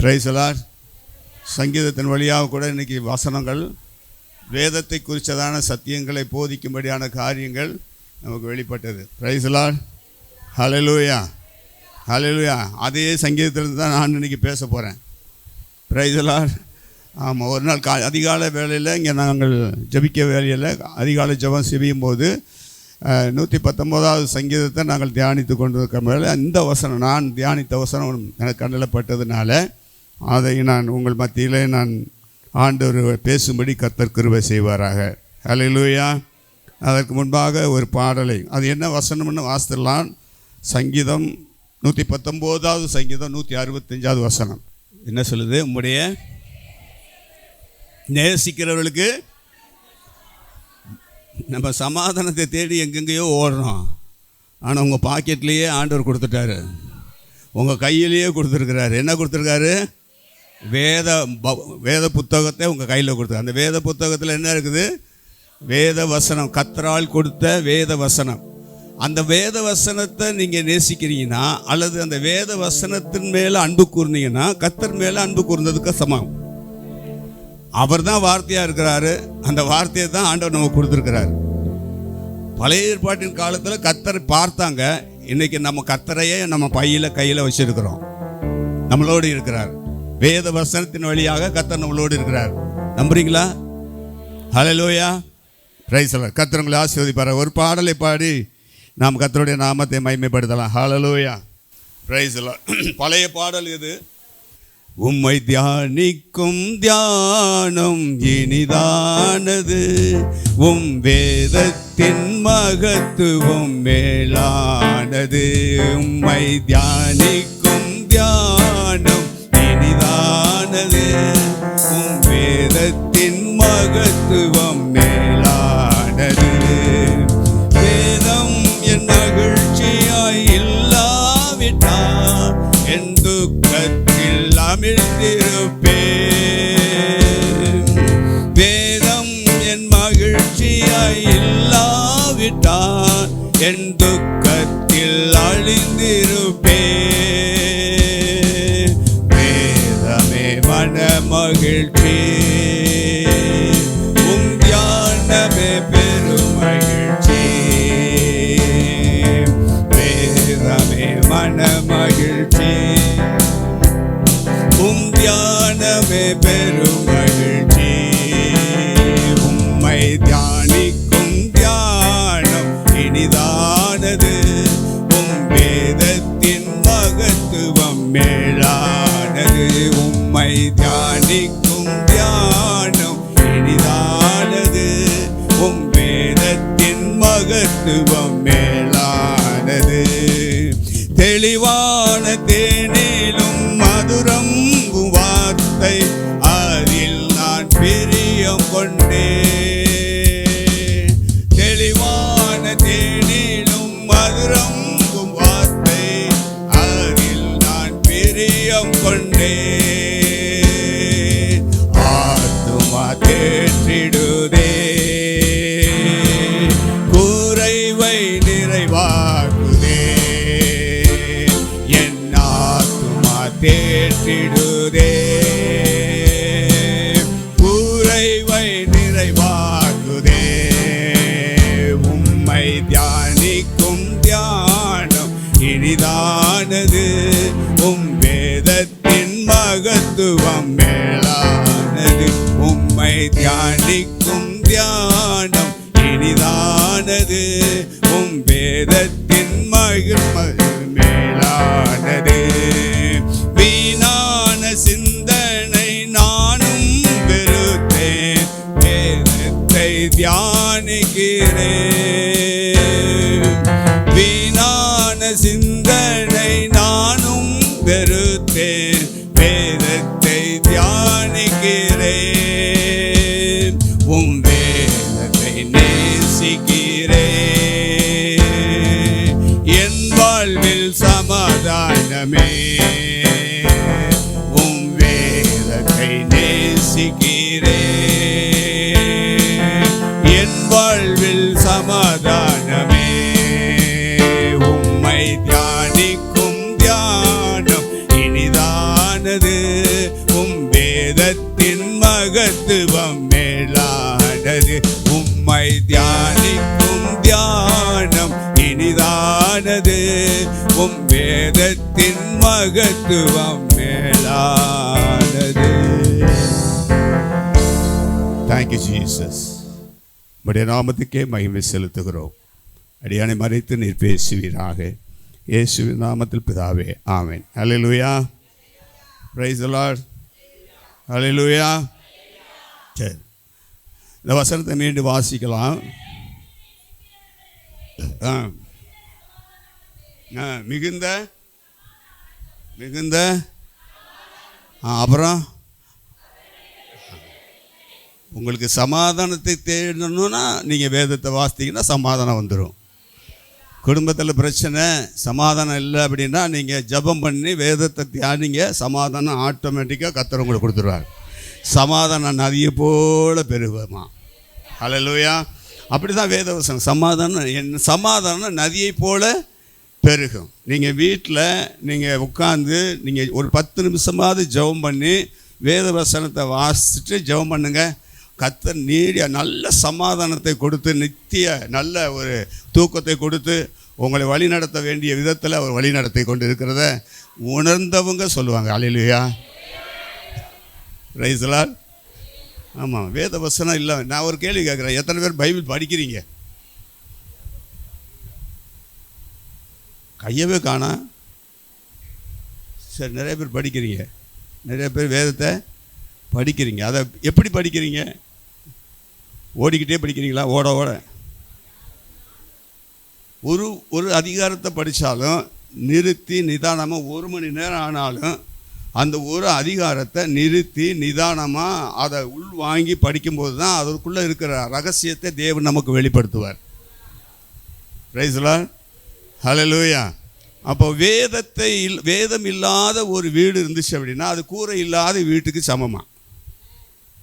Price the Lord. சங்கீதத்தின் வழியாக கூட இன்றைக்கி வசனங்கள் வேதத்தை குறித்ததான சத்தியங்களை போதிக்கும்படியான காரியங்கள் நமக்கு வெளிப்பட்டது. Praise the Lord. Hallelujah, hallelujah. அதே சங்கீதத்திலிருந்து தான் நான் இன்றைக்கி பேச போகிறேன். Praise the Lord. ஆமாம், ஒரு நாள் அதிகாலை வேளையில் இங்கே நாங்கள் ஜபிக்க வேலையில் அதிகாலை ஜபம் செய்யும் போது 119வது சங்கீதத்தை நாங்கள் தியானித்து கொண்டு இருக்கிற வேலை இந்த வசனம், நான் தியானித்த வசனம் எனக்கு கண்டலப்பட்டதுனால அதை நான் உங்கள் மத்தியில் நான் ஆண்டவர் பேசும்படி கர்த்தர் கிருபை செய்வாராக. ஹல்லேலூயா. அதற்கு முன்பாக ஒரு பாடலை, அது என்ன வசனம்னு வாசித்துடலாம். சங்கீதம் 119வது சங்கீதம் 165வது வசனம் என்ன சொல்லுது? உம்முடைய நேசிக்கிறவர்களுக்கு நம்ம சமாதானத்தை தேடி எங்கெங்கேயோ ஓடுறோம். ஆனால் உங்கள் பாக்கெட்லேயே ஆண்டவர் கொடுத்துட்டாரு, உங்கள் கையிலேயே கொடுத்துருக்கிறாரு. என்ன கொடுத்துருக்காரு? வேத புத்தகத்தை உங்கள் கையில் கொடுத்துரு. அந்த வேத புத்தகத்தில் என்ன இருக்குது? வேத வசனம், கர்த்தரால் கொடுத்த வேத வசனம். அந்த வேத வசனத்தை நீங்கள் நேசிக்கிறீங்கன்னா அல்லது அந்த வேத வசனத்தின் மேலே அன்பு கூர்ந்தீங்கன்னா கர்த்தர் மேலே அன்பு கூர்ந்ததுக்கு சமம். அவர் தான் வார்த்தையாக இருக்கிறாரு. அந்த வார்த்தையை தான் ஆண்டவர் நமக்கு கொடுத்துருக்கிறார். பழைய ஏற்பாட்டின் காலத்தில் கர்த்தரை பார்த்தாங்க. இன்றைக்கி நம்ம கர்த்தரையே நம்ம கையில் வச்சுருக்கிறோம். நம்மளோடு இருக்கிறார். வேத வசனத்தின் வழியாக கர்த்தர் நம்மளோடு இருக்கிறார். நம்புறீங்களா? ஹல்லேலூயா, பிரைஸ் தி லார்ட். கர்த்தர் உங்களை ஆசீர்வதிப்பார். ஒரு பாடலை பாடி நாம் கர்த்தருடைய நாமத்தை மகிமைப்படுத்தலாம். ஹல்லேலூயா, பிரைஸ் தி லார்ட். பழைய பாடல் இது. உம்மை தியானிக்கும் தியானம் இனிதானது, உம் வேதத்தின் மகத்துவம் மேலானது. உம்மை தியானிக்கும் தியானம் இனிதானது, உம் வேதத்தின் மகத்துவம் மேலானது. வேதம் என் மகிழ்ச்சியாய் இல்லாவிட்டால் என் துக்கத்தில் அமிழ்ந்திருப்பேன். வேதம் என் மகிழ்ச்சியாய் இல்லாவிட்டால் என் துக்கத்தில் அழிந்திருப்பேன். வேதமே மன மகிழ்ச்சி, உம் தியானமே பெருமகிழ்ச்சி. வேதமே மன மகிழ்ச்சி, உம் தியானமே பெருமகிழ்ச்சி. உம்மை தியானிக்கும் தியானம் இனிதானது, உம் வேதத்தின் மகத்துவம் மேலானது. உம்மை தியானிக்கும் தியானம் இனிதானது, உம் வேதத்தின் மகத்துவம் மேலானது. தெளிவான தேனிலும் மதுரம் வார்த்தை, அதில் நான் பிரியம் கொண்டேன். தெளிவான தேனிலும் மதுரம் வார்த்தை, அதில் நான் பிரியம் கொண்டேன். ஆத்துமா தேற்றிடுதே, குறைவை நிறைவாக்குதே. என் ஆத்துமா தேற்றிடுதே, குறைவை நிறைவாக்குதே. உம்மை தியானிக்கும் தியானம் இனிதானது, உம் வேதத்தின் மகத்துவம் மேலானது. உம்மை தியானிக்கும் தியானம் இனிதானது, உம் வேதத்தின் மகிழ்ச்சி மேலானது. வீணான சிந்தனை நானும் வெறுத்தேன், வேதத்தை தியானிக்கிறேன். வீணான சிந்தனை நானும் வெறுத்தேன், வேதத்தை தியானிக்கிறேன். உம் வேதத்தை நேசிக்கிறேன். என் வாழ்வில் சமாதானமே, உம் வேதத்தை நேசிக்கிறேன். என் வாழ்வில் சமாதானமே, உம்மை தியானிக்கும் தியானம் இனிதானது. மகத்துவம் மேலானது. உம்மை தியானிக்கும் தியானம் இனிதானது. உம் வேதத்தின் மகத்துவம் மேலானது. Thank you Jesus. உம்முடைய நாமத்துக்கே மகிமை செலுத்துகிறோம். அடியானை மறைத்து நீர் பேசுவீராக. இயேசுவின் நாமத்தில் பிதாவே, ஆமென். ஹல்லேலூயா. Price the Lord. ஹல்லேலூயா. சரி, இந்த வசனத்தை மீண்டும் வாசிக்கலாம். மிகுந்த மிகுந்த அப்புறம் உங்களுக்கு சமாதானத்தை தேடணும்னா நீங்கள் வேதத்தை வாசித்தீங்கன்னா சமாதானம் வந்துடும். குடும்பத்தில் பிரச்சனை, சமாதானம் இல்லை அப்படின்னா நீங்கள் ஜெபம் பண்ணி வேதத்தை தியானிங்க, சமாதானம் ஆட்டோமேட்டிக்காக கர்த்தர் உங்களுக்கு கொடுத்துருவார். சமாதானம் நதியை போல பெருகுமா. ஹல்லேலூயா. அப்படி தான் வேதவசனம். சமாதானம் நதியை போல பெருகும். நீங்கள் வீட்டில் நீங்கள் உட்காந்து நீங்கள் ஒரு 10 நிமிஷமாவது ஜெபம் பண்ணி வேதவசனத்தை வாசிச்சுட்டு ஜெபம் பண்ணுங்கள். கர்த்தர் நீடிய நல்ல சமாதானத்தை கொடுத்து நித்திய நல்ல ஒரு தூக்கத்தை கொடுத்து உங்களை வழி நடத்த வேண்டிய விதத்தில் அவர் வழி நடத்தி கொண்டு இருக்கிறத உணர்ந்தவங்க சொல்லுவாங்க. அல்லேலூயா. Praise the Lord. ஆமாம், வேத வசனம் இல்லை. நான் ஒரு கேள்வி கேட்குறேன், எத்தனை பேர் பைபிள் படிக்கிறீங்க? கையவே காணா. சரி, நிறைய பேர் படிக்கிறீங்க, நிறைய பேர் வேதத்தை படிக்கிறீங்க. அதை எப்படி படிக்கிறீங்க? ஓடிக்கிட்டே படிக்கிறீங்களா? ஓட ஓட ஒரு அதிகாரத்தை படித்தாலும் நிறுத்தி நிதானமாக 1 மணி நேரம் ஆனாலும் அந்த ஒரு அதிகாரத்தை நிறுத்தி நிதானமாக அதை உள்வாங்கி படிக்கும்போது தான் அதற்குள்ளே இருக்கிற ரகசியத்தை தேவன் நமக்கு வெளிப்படுத்துவார். Praise the Lord. ஹல்லேலூயா. அப்போ வேதம் இல்லாத ஒரு வீடு இருந்துச்சு அப்படின்னா அது கூரை இல்லாத வீட்டுக்கு சமமாக.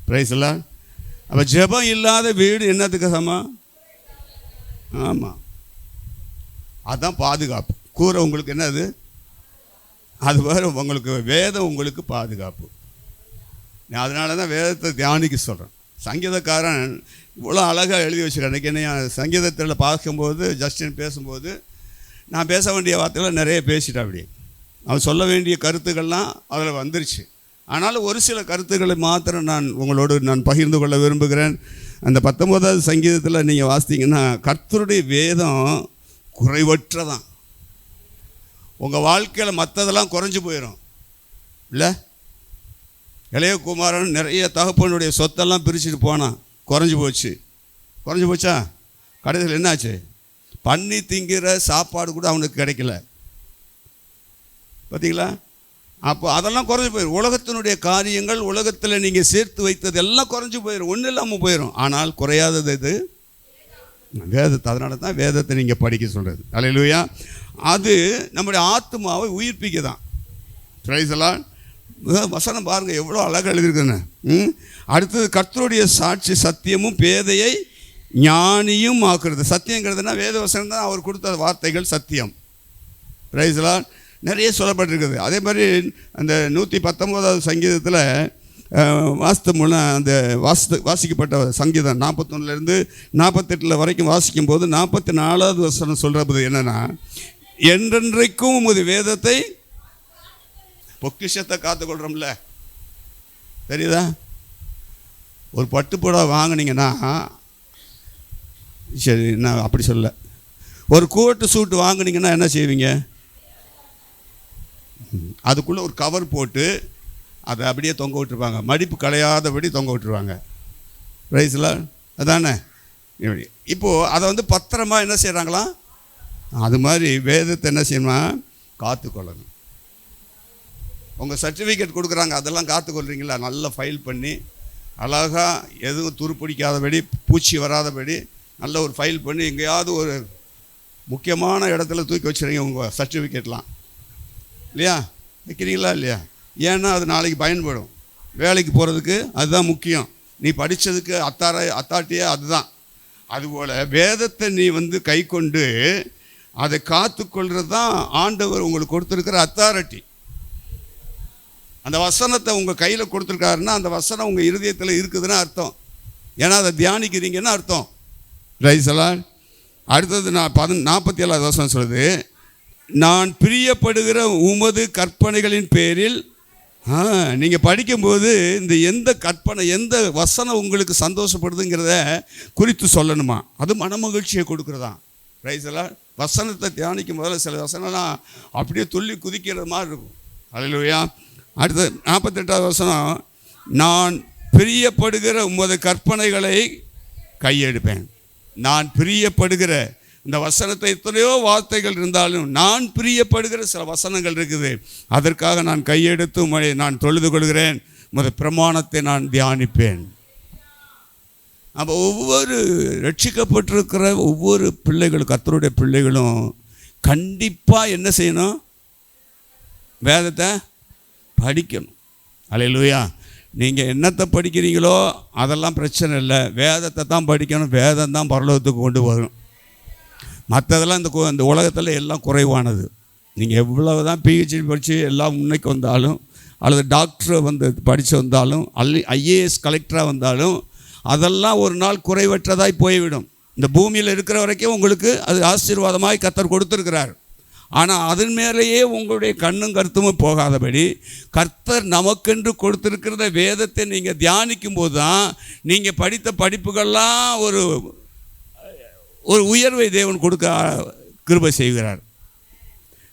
Price the Lord. அப்போ ஜெபம் இல்லாத வீடு என்னத்துக்கு சமம்? ஆமாம், அதுதான் பாதுகாப்பு. கூரை உங்களுக்கு என்னது? அது வேறு. உங்களுக்கு வேதம் உங்களுக்கு பாதுகாப்பு. அதனால தான் வேதத்தை தியானிக்க சொல்கிறேன். சங்கீதக்காரன் இவ்வளோ அழகாக எழுதி வச்சுருக்கேன். அன்றைக்கி என்ன சங்கீதத்தில் பார்க்கும்போது ஜஸ்டின் பேசும்போது நான் பேச வேண்டிய வார்த்தைகளை நிறைய பேசிட்டேன். அப்படி அவன் சொல்ல வேண்டிய கருத்துக்கள்லாம் அதில் வந்துருச்சு. ஆனாலும் ஒரு சில கருத்துக்களை மாத்திரம் நான் பகிர்ந்து கொள்ள விரும்புகிறேன். அந்த 19வது சங்கீதத்தில் நீங்கள் வாசித்தீங்கன்னா கர்த்தருடைய வேதம் குறைவற்றதான். உங்கள் வாழ்க்கையில் மற்றதெல்லாம் குறைஞ்சி போயிடும் இல்லை? இளைய குமாரன் நிறைய தகப்பனுடைய சொத்தெல்லாம் பிரிச்சுட்டு போனான், குறைஞ்சி போச்சா? கடைசியில் என்னாச்சு? பண்ணி திங்கிற சாப்பாடு கூட அவனுக்கு கிடைக்கல. பார்த்தீங்களா? அப்போ அதெல்லாம் குறைஞ்சி போயிடும். உலகத்தினுடைய காரியங்கள், உலகத்தில் நீங்கள் சேர்த்து வைத்தது எல்லாம் குறைஞ்சி போயிடும், ஒன்றும் இல்லாமல் போயிடும். ஆனால் குறையாதது இது வேதத்தை. அதனால தான் வேதத்தை நீங்கள் படிக்க சொல்கிறது. அல்லேலூயா. அது நம்முடைய ஆத்மாவை உயிர்ப்பிக்க தான். Price the Lord. வசனம் பாருங்கள் எவ்வளோ அழகாக எழுதியிருக்குன்னு. அடுத்தது கர்த்தருடைய சாட்சி சத்தியமும் பேதையை ஞானியும் ஆக்குறது. சத்தியங்கிறதுனா வேத வசனம் தான், அவர் கொடுத்த வார்த்தைகள் சத்தியம். Price the Lord. நிறைய சொல்லப்பட்டிருக்குது. அதே மாதிரி அந்த 119வது சங்கீதத்தில் அந்த வாசிக்கப்பட்ட சங்கீதம் 41லேருந்து 48 வரைக்கும் வாசிக்கும்போது 44வது வசனம் சொல்கிறது என்னென்னா, என்றென்றைக்கும் உமது வேதத்தை பொக்கிஷத்தை காத்துக்கொள்கிறோம்ல. தெரியுதா? ஒரு பட்டுப்புடவை வாங்கினீங்கன்னா, சரி நான் அப்படி சொல்ல, ஒரு கோட்டு சூட்டு வாங்கினீங்கன்னா என்ன செய்வீங்க? அதுக்குள்ளே ஒரு கவர் போட்டு அதை அப்படியே தொங்க விட்டுருப்பாங்க, மடிப்பு களையாதபடி தொங்க விட்டுருவாங்க. ரைஸில் அதானே? இப்போது அதை பத்திரமா என்ன செய்கிறாங்களா? அது மாதிரி வேதத்தை என்ன செய்யணுமா? காத்துக்கொள்ளணும். உங்கள் சர்டிஃபிகேட் கொடுக்குறாங்க, அதெல்லாம் காத்துக்கொள்கிறீங்களா? நல்லா ஃபைல் பண்ணி அழகாக எதுவும் துருப்பிடிக்காதபடி, பூச்சி வராதபடி நல்ல ஒரு ஃபைல் பண்ணி எங்கேயாவது ஒரு முக்கியமான இடத்துல தூக்கி வச்சுருங்க உங்கள் சர்டிஃபிகேட்லாம். இல்லையா? வைக்கிறீங்களா இல்லையா? ஏன்னா அது நாளைக்கு பயன்படும். வேலைக்கு போகிறதுக்கு அதுதான் முக்கியம். நீ படித்ததுக்கு அத்தாட்டியே அதுதான். அதுபோல் வேதத்தை நீ கை கொண்டு அதை காத்துக்கொள்கிறது தான் ஆண்டவர் உங்களுக்கு கொடுத்துருக்கிற அத்தாரிட்டி. அந்த வசனத்தை உங்கள் கையில் கொடுத்துருக்காருன்னா அந்த வசனம் உங்கள் இருதயத்தில் இருக்குதுன்னு அர்த்தம். ஏன்னா அதை தியானிக்கிறீங்கன்னு அர்த்தம். ரைசலால். அடுத்தது நான் 47வது வசனம் சொல்லுது, நான் பிரியப்படுகிற உமது கற்பனைகளின் பேரில். நீங்கள் படிக்கும்போது இந்த எந்த கற்பனை, எந்த வசனம் உங்களுக்கு சந்தோஷப்படுதுங்கிறத குறித்து சொல்லணுமா? அது மனமகிழ்ச்சியை கொடுக்குறதான். ரைசலால். வசனத்தை தியானிக்கும் போதில் சில வசனம்லாம் அப்படியே துள்ளி குதிக்கிற மாதிரி இருக்கும். அல்லேலூயா. அடுத்து 48வது வசனம், நான் பிரியப்படுகிற உமது கற்பனைகளை கையெடுப்பேன். நான் பிரியப்படுகிற இந்த வசனத்தை எத்தனையோ வார்த்தைகள் இருந்தாலும் நான் பிரியப்படுகிற சில வசனங்கள் இருக்குது. அதற்காக நான் கையெடுத்து உம்மை நான் தொழுது கொள்கிறேன், உமது பிரமாணத்தை நான் தியானிப்பேன். அப்போ ஒவ்வொரு ரட்சிக்கப்பட்டிருக்கிற ஒவ்வொரு பிள்ளைகளும், கர்த்தருடைய பிள்ளைகளும் கண்டிப்பாக என்ன செய்யணும்? வேதத்தை படிக்கணும். அல்லேலூயா. நீங்கள் என்னத்தை படிக்கிறீங்களோ அதெல்லாம் பிரச்சனை இல்லை, வேதத்தை தான் படிக்கணும். வேதம் தான் பரலோகத்துக்கு கொண்டு வரும். மற்றதெல்லாம் இந்த உலகத்தில் எல்லாம் குறைவானது. நீங்கள் எவ்வளவு தான் பிஹெச்டி படித்து எல்லாம் முன்னைக்கு வந்தாலும், அல்லது டாக்டர் படித்து வந்தாலும், IAS கலெக்டராக வந்தாலும், அதெல்லாம் ஒரு நாள் குறைவற்றதாய் போய்விடும். இந்த பூமியில் இருக்கிற வரைக்கும் உங்களுக்கு அது ஆசீர்வாதமாய் கர்த்தர் கொடுத்துருக்கிறார். ஆனால் அதன் மேலேயே உங்களுடைய கண்ணும் கருத்தும் போகாதபடி கர்த்தர் நமக்கென்று கொடுத்துருக்கிறத வேதத்தை நீங்கள் தியானிக்கும் போது தான் நீங்கள் படித்த படிப்புகள்லாம் ஒரு உயர்வை தேவன் கொடுக்க கிருபை செய்கிறார்.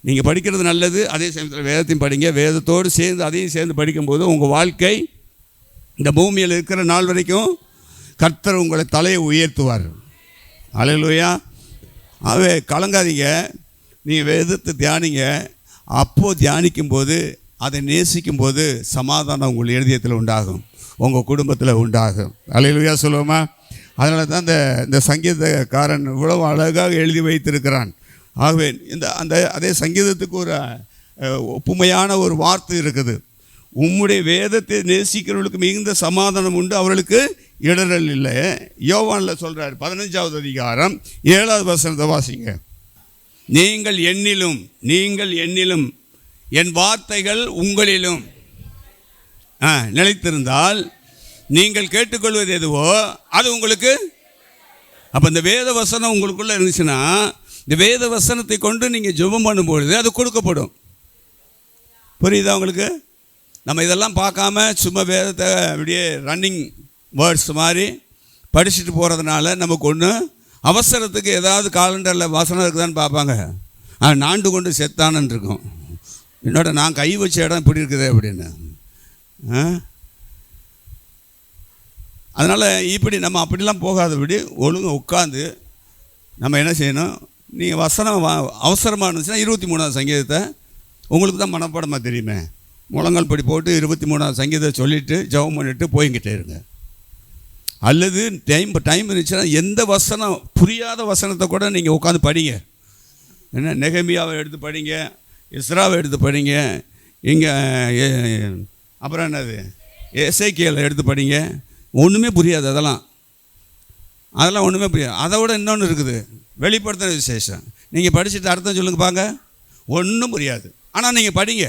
நீங்கள் படிக்கிறது நல்லது, அதே சமயத்தில் வேதத்தையும் படிங்க. வேதத்தோடு சேர்ந்து அதையும் சேர்ந்து படிக்கும்போது உங்கள் வாழ்க்கை இந்த பூமியில் இருக்கிற நாள் வரைக்கும் கர்த்தர் உங்களை தலையை உயர்த்துவார். அல்லேலூயா. ஆகவே கலங்காதீங்க, நீங்கள் வேதத்தை தியானிங்க. அப்போது தியானிக்கும்போது, அதை நேசிக்கும்போது சமாதானம் உங்கள் இருதயத்தில் உண்டாகும், உங்கள் குடும்பத்தில் உண்டாகும். அல்லேலூயா சொல்லுவோமா? அதனால தான் இந்த சங்கீதக்காரன் இவ்வளவு அழகாக எழுதி வைத்திருக்கிறான். ஆகவே அதே சங்கீதத்துக்கு ஒரு ஒப்புமையான ஒரு வார்த்தை இருக்குது. உம்முடைய வேதத்தை நேசிக்கிறவர்களுக்கு மிகுந்த சமாதானம் உண்டு, அவர்களுக்கு இடரல் இல்லை. யோவானில் சொல்கிறார், 15வது அதிகாரம் 7வது வசனத்தை வாசிங்க. நீங்கள் என்னிலும் என் வார்த்தைகள் உங்களிலும் நிலைத்திருந்தால் நீங்கள் கேட்டுக்கொள்வது எதுவோ அது உங்களுக்கு. அப்போ இந்த வேத வசனம் உங்களுக்குள்ளே இருந்துச்சுன்னா, இந்த வேத வசனத்தை கொண்டு நீங்கள் ஜெபம் பண்ணும்பொழுது அது கொடுக்கப்படும். புரியுதா உங்களுக்கு? நம்ம இதெல்லாம் பார்க்காம சும்மா வேதத்தை அப்படியே ரன்னிங் வேர்ட்ஸ் மாதிரி படிச்சுட்டு போகிறதுனால நமக்கு ஒன்று, அவசரத்துக்கு ஏதாவது காலண்டரில் வசனம் இருக்குதான்னு பார்ப்பாங்க, நாண்டு கொண்டு செத்தானன்னு இருக்கும். என்னோட நான் கை வச்ச இடம் இப்படி இருக்குது அப்படின்னு. அதனால் இப்படி நம்ம அப்படிலாம் போகாதபடி ஒழுங்கு உட்காந்து நம்ம என்ன செய்யணும்? நீங்கள் வசனம் அவசரமாக இருந்துச்சுன்னா 23வது சங்கீதத்தை உங்களுக்கு தான் மனப்பாடமாக தெரியுமே, முழங்கால் படி போட்டு 23வது சங்கீதத்தை சொல்லிவிட்டு ஜெபம் பண்ணிவிட்டு போய்கிட்டே இருங்க. அல்லது டைம் இருந்துச்சுன்னா எந்த வசனம் புரியாத வசனத்தை கூட நீங்கள் உட்காந்து படிங்க. என்ன, நெகமியாவை எடுத்து படிங்க, இஸ்ராவை எடுத்து படிங்க, இங்கே அப்புறம் என்னது எசேக்கியேலை எடுத்து படிங்க. ஒன்றுமே புரியாது, அதெல்லாம் ஒன்றுமே புரியாது. அதை விட இன்னொன்று இருக்குது, வெளிப்படுத்தின விசேஷம். நீங்கள் படிச்சுட்டு அர்த்தம் சொல்லுங்க பாங்க, ஒன்றும் புரியாது. ஆனால் நீங்கள் படிங்க,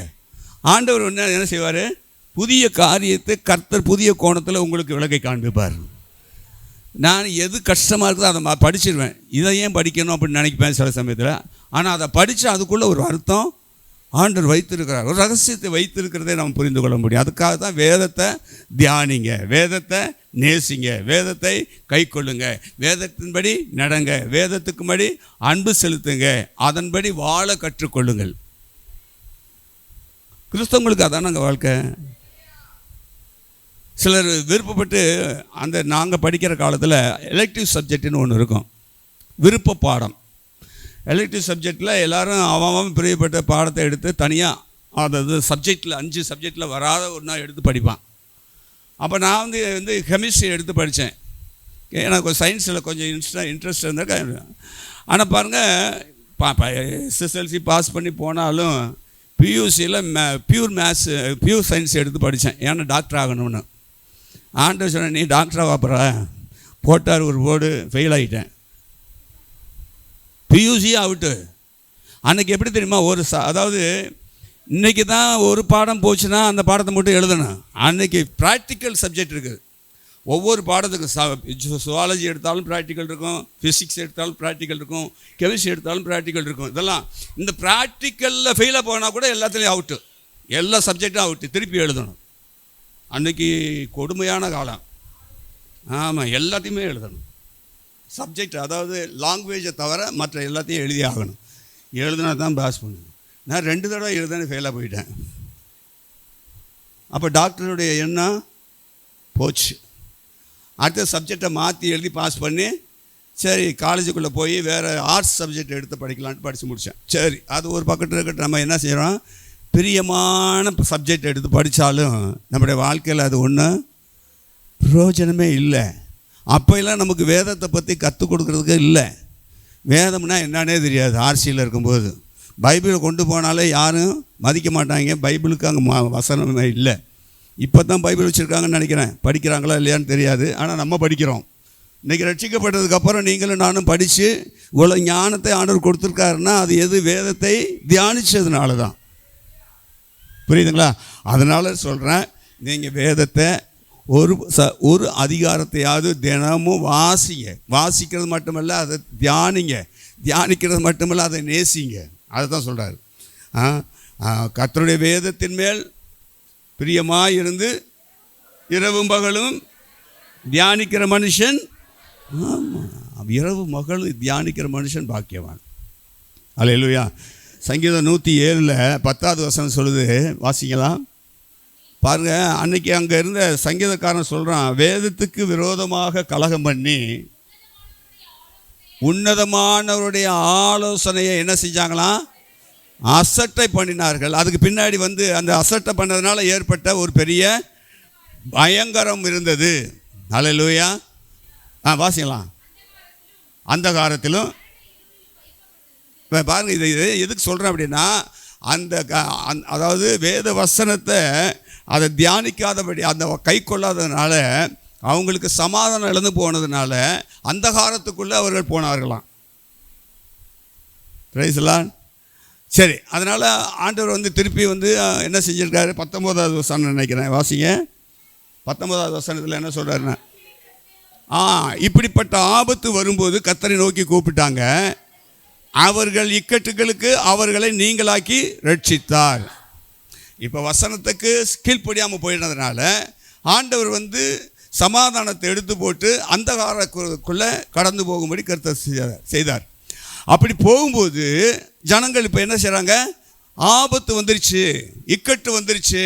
ஆண்டவர் என்ன செய்வார்? புதிய காரியத்தை கர்த்தர் புதிய கோணத்தில் உங்களுக்கு விளக்கை காண்பிப்பார். நான் எது கஷ்டமாக இருக்குதோ அதை படிச்சிடுவேன். இதை ஏன் படிக்கணும் அப்படின்னு நினைப்பேன் சில சமயத்தில். ஆனால் அதை படித்து அதுக்குள்ளே ஒரு அர்த்தம் ஆண்டவர் வைத்திருக்கிறார், ஒரு ரகசியத்தை வைத்திருக்கிறதே நம்ம புரிந்து கொள்ள முடியும். அதுக்காக தான் வேதத்தை தியானிங்க, வேதத்தை நேசிங்க, வேதத்தை கை கொள்ளுங்க, வேதத்தின்படி நடங்க, வேதத்துக்கும்படி அன்பு செலுத்துங்க, அதன்படி வாழ கற்றுக்கொள்ளுங்கள். கிறிஸ்தவங்களுக்கு அதான் நாங்கள் வாழ்க்கை. சிலர் விருப்பப்பட்டு நாங்கள் படிக்கிற காலத்தில் எலெக்டிவ் சப்ஜெக்ட்னு ஒன்று இருக்கும், விருப்ப பாடம். எலெக்டிவ் சப்ஜெக்டில் எல்லோரும் அவன் பிரியப்பட்ட பாடத்தை எடுத்து தனியாக, அதாவது சப்ஜெக்டில் 5 சப்ஜெக்டில் வராத ஒன்றா எடுத்து படிப்பான். அப்போ நான் வந்து கெமிஸ்ட்ரி எடுத்து படித்தேன். எனக்கு சயின்ஸில் கொஞ்சம் இன்ட்ரெஸ்ட் இருந்திருக்கேன். ஆனால் பாருங்கள், SSLC பாஸ் பண்ணி போனாலும் பியூசியில் பியூர் மேத்ஸ், பியூர் சயின்ஸ் எடுத்து படித்தேன். ஏன்னா டாக்டர் ஆகணும்னு. ஆண்டவர் சொன்னேன், நீ டாக்டராக வாப்புற போட்டார் ஒரு போர்டு, ஃபெயில் ஆகிட்டேன். PUC out. அன்றைக்கி எப்படி தெரியுமா, அதாவது இன்றைக்கி தான் ஒரு பாடம் போச்சுன்னா அந்த பாடத்தை மட்டும் எழுதணும். அன்றைக்கி ப்ராக்டிக்கல் சப்ஜெக்ட் இருக்குது. ஒவ்வொரு பாடத்துக்கும் சுவாலஜி எடுத்தாலும் ப்ராக்டிக்கல் இருக்கும், ஃபிசிக்ஸ் எடுத்தாலும் ப்ராக்டிக்கல் இருக்கும், கெமிஸ்ட்ரி எடுத்தாலும் ப்ராக்டிக்கல் இருக்கும். இதெல்லாம் இந்த ப்ராக்டிக்கலில் ஃபெயிலாக போனால் கூட எல்லாத்துலேயும் அவுட்டு, எல்லா சப்ஜெக்டும் அவுட்டு, திருப்பி எழுதணும். அன்றைக்கி கொடுமையான காலம். ஆமாம், எல்லாத்தையுமே எழுதணும். சப்ஜெக்ட் அதாவது லாங்குவேஜை தவிர மற்ற எல்லாத்தையும் எழுதி ஆகணும். எழுதுனா தான் பாஸ் பண்ணுவேன். நான் 2 தடவை எழுதுன்னு ஃபெயிலாக போயிட்டேன். அப்போ டாக்டருடைய எண்ணம் போச்சு. அடுத்த சப்ஜெக்டை மாற்றி எழுதி பாஸ் பண்ணி சரி காலேஜுக்குள்ளே போய் வேறு ஆர்ட்ஸ் சப்ஜெக்ட் எடுத்து படிக்கலான்ட்டு படித்து முடித்தேன். சரி, அது ஒரு பக்கத்தில் இருக்கட்டும். நம்ம என்ன செய்கிறோம், பிரியமான சப்ஜெக்ட் எடுத்து படித்தாலும் நம்முடைய வாழ்க்கையில் அது ஒன்றும் பிரயோஜனமே இல்லை. அப்போல்லாம் நமக்கு வேதத்தை பற்றி கற்றுக் கொடுக்குறதுக்கு இல்லை. வேதம்னா என்னன்னே தெரியாது. ஆர்சியில் இருக்கும்போது பைபிளை கொண்டு போனாலே யாரும் மதிக்க மாட்டாங்க. பைபிளுக்கு அங்கே வசனமே இல்லை. இப்போ தான் பைபிள் வச்சுருக்காங்கன்னு நினைக்கிறேன். படிக்கிறாங்களா இல்லையான்னு தெரியாது. ஆனால் நம்ம படிக்கிறோம். இன்றைக்கி ரட்சிக்கப்பட்டதுக்கப்புறம் நீங்களும் நானும் படித்து இவ்வளோ ஞானத்தை ஆண்டவர் கொடுத்துருக்காருன்னா அது எது, வேதத்தை தியானித்ததுனால தான். புரியுதுங்களா? அதனால் சொல்கிறேன், நீங்கள் வேதத்தை ஒரு அதிகாரத்தையாவது தினமும் வாசிக்கிறது மட்டுமல்ல, அதை தியானிக்கிறது மட்டுமல்ல, அதை நேசிங்க. அதை தான் சொல்கிறார். கர்த்தருடைய வேதத்தின் மேல் பிரியமாக இருந்து இரவும் பகலும் தியானிக்கிற மனுஷன், ஆமாம், இரவு மகளும் தியானிக்கிற மனுஷன் பாக்கியவான். அல்லேலூயா. சங்கீதம் 107 10வது வசனம் சொல்லுது, வாசிக்கலாம் பாருங்க. அன்னைக்கு அங்கே இருந்த சங்கீதக்காரன் சொல்கிறான், வேதத்துக்கு விரோதமாக கலகம் பண்ணி உன்னதமானவருடைய ஆலோசனையை என்ன செஞ்சாங்களாம், அசட்டை பண்ணினார்கள். அதுக்கு பின்னாடி அந்த அசட்டை பண்ணதுனால ஏற்பட்ட ஒரு பெரிய பயங்கரம் இருந்தது. அல்லேலூயா. வாசிக்கலாம். அந்த காலத்திலும் பாருங்கள், இது எதுக்கு சொல்கிறேன் அப்படின்னா, அதாவது வேத வசனத்தை அதை தியானிக்காதபடி அந்த கை கொள்ளாததுனால அவங்களுக்கு சமாதானம் இழந்து போனதுனால அந்தகாரத்துக்குள்ளே அவர்கள் போனார்களாம். பிரைஸ்லாம். சரி, அதனால் ஆண்டவர் திருப்பி என்ன செஞ்சுருக்காரு, 19வது வசனம் நினைக்கிறேன், வாசிங்க. 19வது வசனத்தில் என்ன சொல்கிறாருன்னா, இப்படிப்பட்ட ஆபத்து வரும்போது கர்த்தரை நோக்கி கூப்பிட்டாங்க, அவர்கள் இக்கட்டுகளுக்கு அவர்களை நீங்களாக்கி ரட்சித்தார். இப்போ வசனத்துக்கு கீழ்ப்படியாமல் போயிடுறதுனால ஆண்டவர் சமாதானத்தை எடுத்து போட்டு அந்தகாரக்குள்ளே கடந்து போகும்படி கர்த்தர் செய்தார். அப்படி போகும்போது ஜனங்கள் இப்போ என்ன செய்கிறாங்க, ஆபத்து வந்துருச்சு, இக்கட்டு வந்துருச்சு,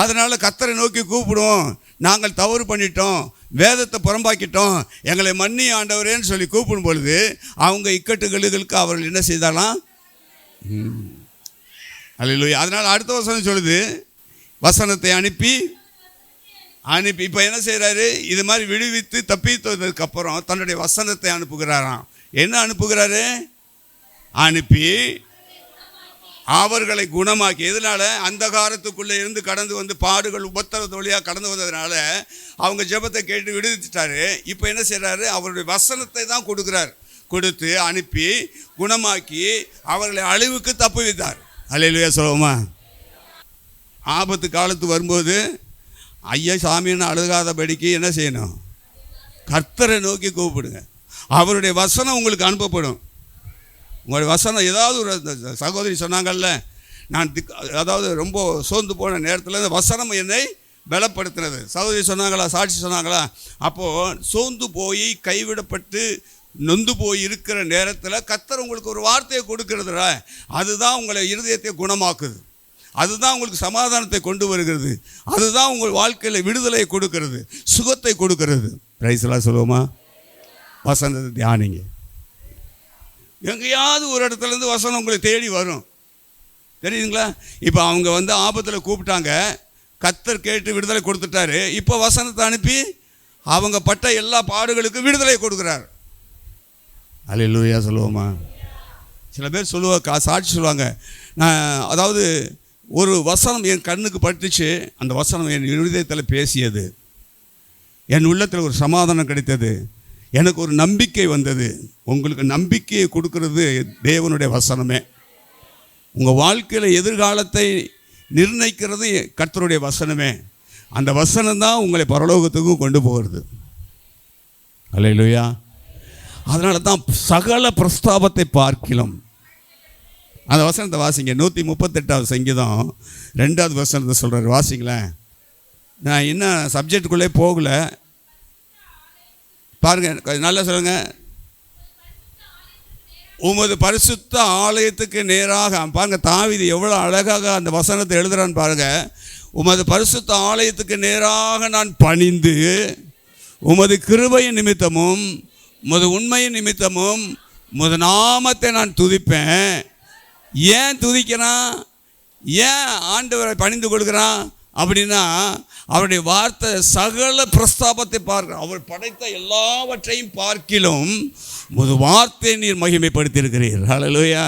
அதனால் கர்த்தரை நோக்கி கூப்பிடுவோம், நாங்கள் தவறு பண்ணிட்டோம், வேதத்தை புறம்பாக்கிட்டோம், எங்களை மன்னி ஆண்டவரேன்னு சொல்லி கூப்பிடும் பொழுது அவங்க இக்கட்டுகளுக்கு அவர்கள் என்ன செய்தாலாம். அல்லேலூயா. அதனால் அடுத்த வசனம் சொல்லுது, வசனத்தை அனுப்பி இப்போ என்ன செய்கிறாரு, இது மாதிரி விடுவித்து தப்பித்ததுக்கு அப்புறம் தன்னுடைய வசனத்தை அனுப்புகிறாராம். என்ன அனுப்புகிறாரு, அனுப்பி அவர்களை குணமாக்கி. எதனால, அந்த காலத்துக்குள்ளே இருந்து கடந்து பாடுகள் உபத்திரவ வழியாக கடந்து வந்ததுனால அவங்க ஜெபத்தை கேட்டு விடுவிச்சிட்டாரு. இப்போ என்ன செய்கிறாரு, அவருடைய வசனத்தை தான் கொடுத்து அனுப்பி குணமாக்கி அவர்களை அழிவுக்கு தப்புவித்தார். அல்லேலூயா சொல்லுவோமா. ஆபத்து காலத்து வரும்போது ஐயா சாமின்னு அழுகாதபடிக்கு என்ன செய்யணும், கர்த்தரை நோக்கி கூப்பிடுங்க. அவருடைய வசனம் உங்களுக்கு அனுப்பப்படும். உங்களுடைய வசனம் ஏதாவது ஒரு சகோதரி சொன்னாங்கல்ல, நான் அதாவது ரொம்ப சோர்ந்து போன நேரத்தில் இந்த வசனம் என்னை பலப்படுத்தினது. சகோதரி சொன்னாங்களா, சாட்சி சொன்னாங்களா. அப்போது சோர்ந்து போய் கைவிடப்பட்டு நொந்து போய் இருக்கிற நேரத்தில் கர்த்தர் உங்களுக்கு ஒரு வார்த்தையை கொடுக்கறதுல, அதுதான் உங்களை இருதயத்தை குணமாக்குது, அதுதான் உங்களுக்கு சமாதானத்தை கொண்டு வருகிறது, அதுதான் உங்கள் வாழ்க்கையில் விடுதலையை கொடுக்கிறது, சுகத்தை கொடுக்கிறது. பிரைஸ்லாம் சொல்லுவோமா. வசனத்தை தியானிங்க. எங்கேயாவது ஒரு இடத்துலேருந்து வசனம் உங்களை தேடி வரும், தெரியுதுங்களா. இப்போ அவங்க ஆபத்தில் கூப்பிட்டாங்க, கர்த்தர் கேட்டு விடுதலை கொடுத்துட்டாரு. இப்போ வசனத்தை அனுப்பி அவங்க பட்ட எல்லா பாடுகளுக்கும் விடுதலை கொடுக்குறார். அல்லேலூயா சொல்லுவோமா. சில பேர் சாட்சி சொல்லுவாங்க, நான் அதாவது ஒரு வசனம் என் கண்ணுக்கு பட்டுச்சு, அந்த வசனம் என் இருதயத்தில் பேசியது, என் உள்ளத்தில் ஒரு சமாதானம் கிடைத்தது, எனக்கு ஒரு நம்பிக்கை வந்தது. உங்களுக்கு நம்பிக்கையை கொடுக்கறது தேவனுடைய வசனமே. உங்கள் வாழ்க்கையில் எதிர்காலத்தை நிர்ணயிக்கிறது கர்த்தருடைய வசனமே. அந்த வசனம் தான் உங்களை பரலோகத்துக்கும் கொண்டு போகிறது. அல்லேலூயா. அதனால தான் சகல பிரஸ்தாபத்தை பார்க்கிலும், அந்த வசனத்தை வாசிங்க. 138வது சங்கீதம் 2வது வசனத்தை சொல்கிறார், வாசிங்களேன். நான் இன்னும் சப்ஜெக்டுக்குள்ளே போகலை, பாருங்கள், நல்லா சொல்லுங்கள். உமது பரிசுத்த ஆலயத்துக்கு நேராக, பாருங்கள் தாவீது எவ்வளோ அழகாக அந்த வசனத்தை எழுதுறான்னு பாருங்கள். உமது பரிசுத்த ஆலயத்துக்கு நேராக நான் பணிந்து உமது கிருபையின் நிமித்தமும் உமது உண்மையின் நிமித்தமும் உமது நாமத்தை நான் துதிப்பேன். ஏன் துதிக்கிறான்? ஏன் ஆண்டவரை பணிந்து கொள்கிறான் அப்படின்னா, அவருடைய வார்த்தை சகல பிரஸ்தாபத்தை பார்க்க, அவர் படைத்த எல்லாவற்றையும் பார்க்கிலும் ஒரு வார்த்தையை நீர் மகிமைப்படுத்தியிருக்கிறீர். ஹல்லேலூயா.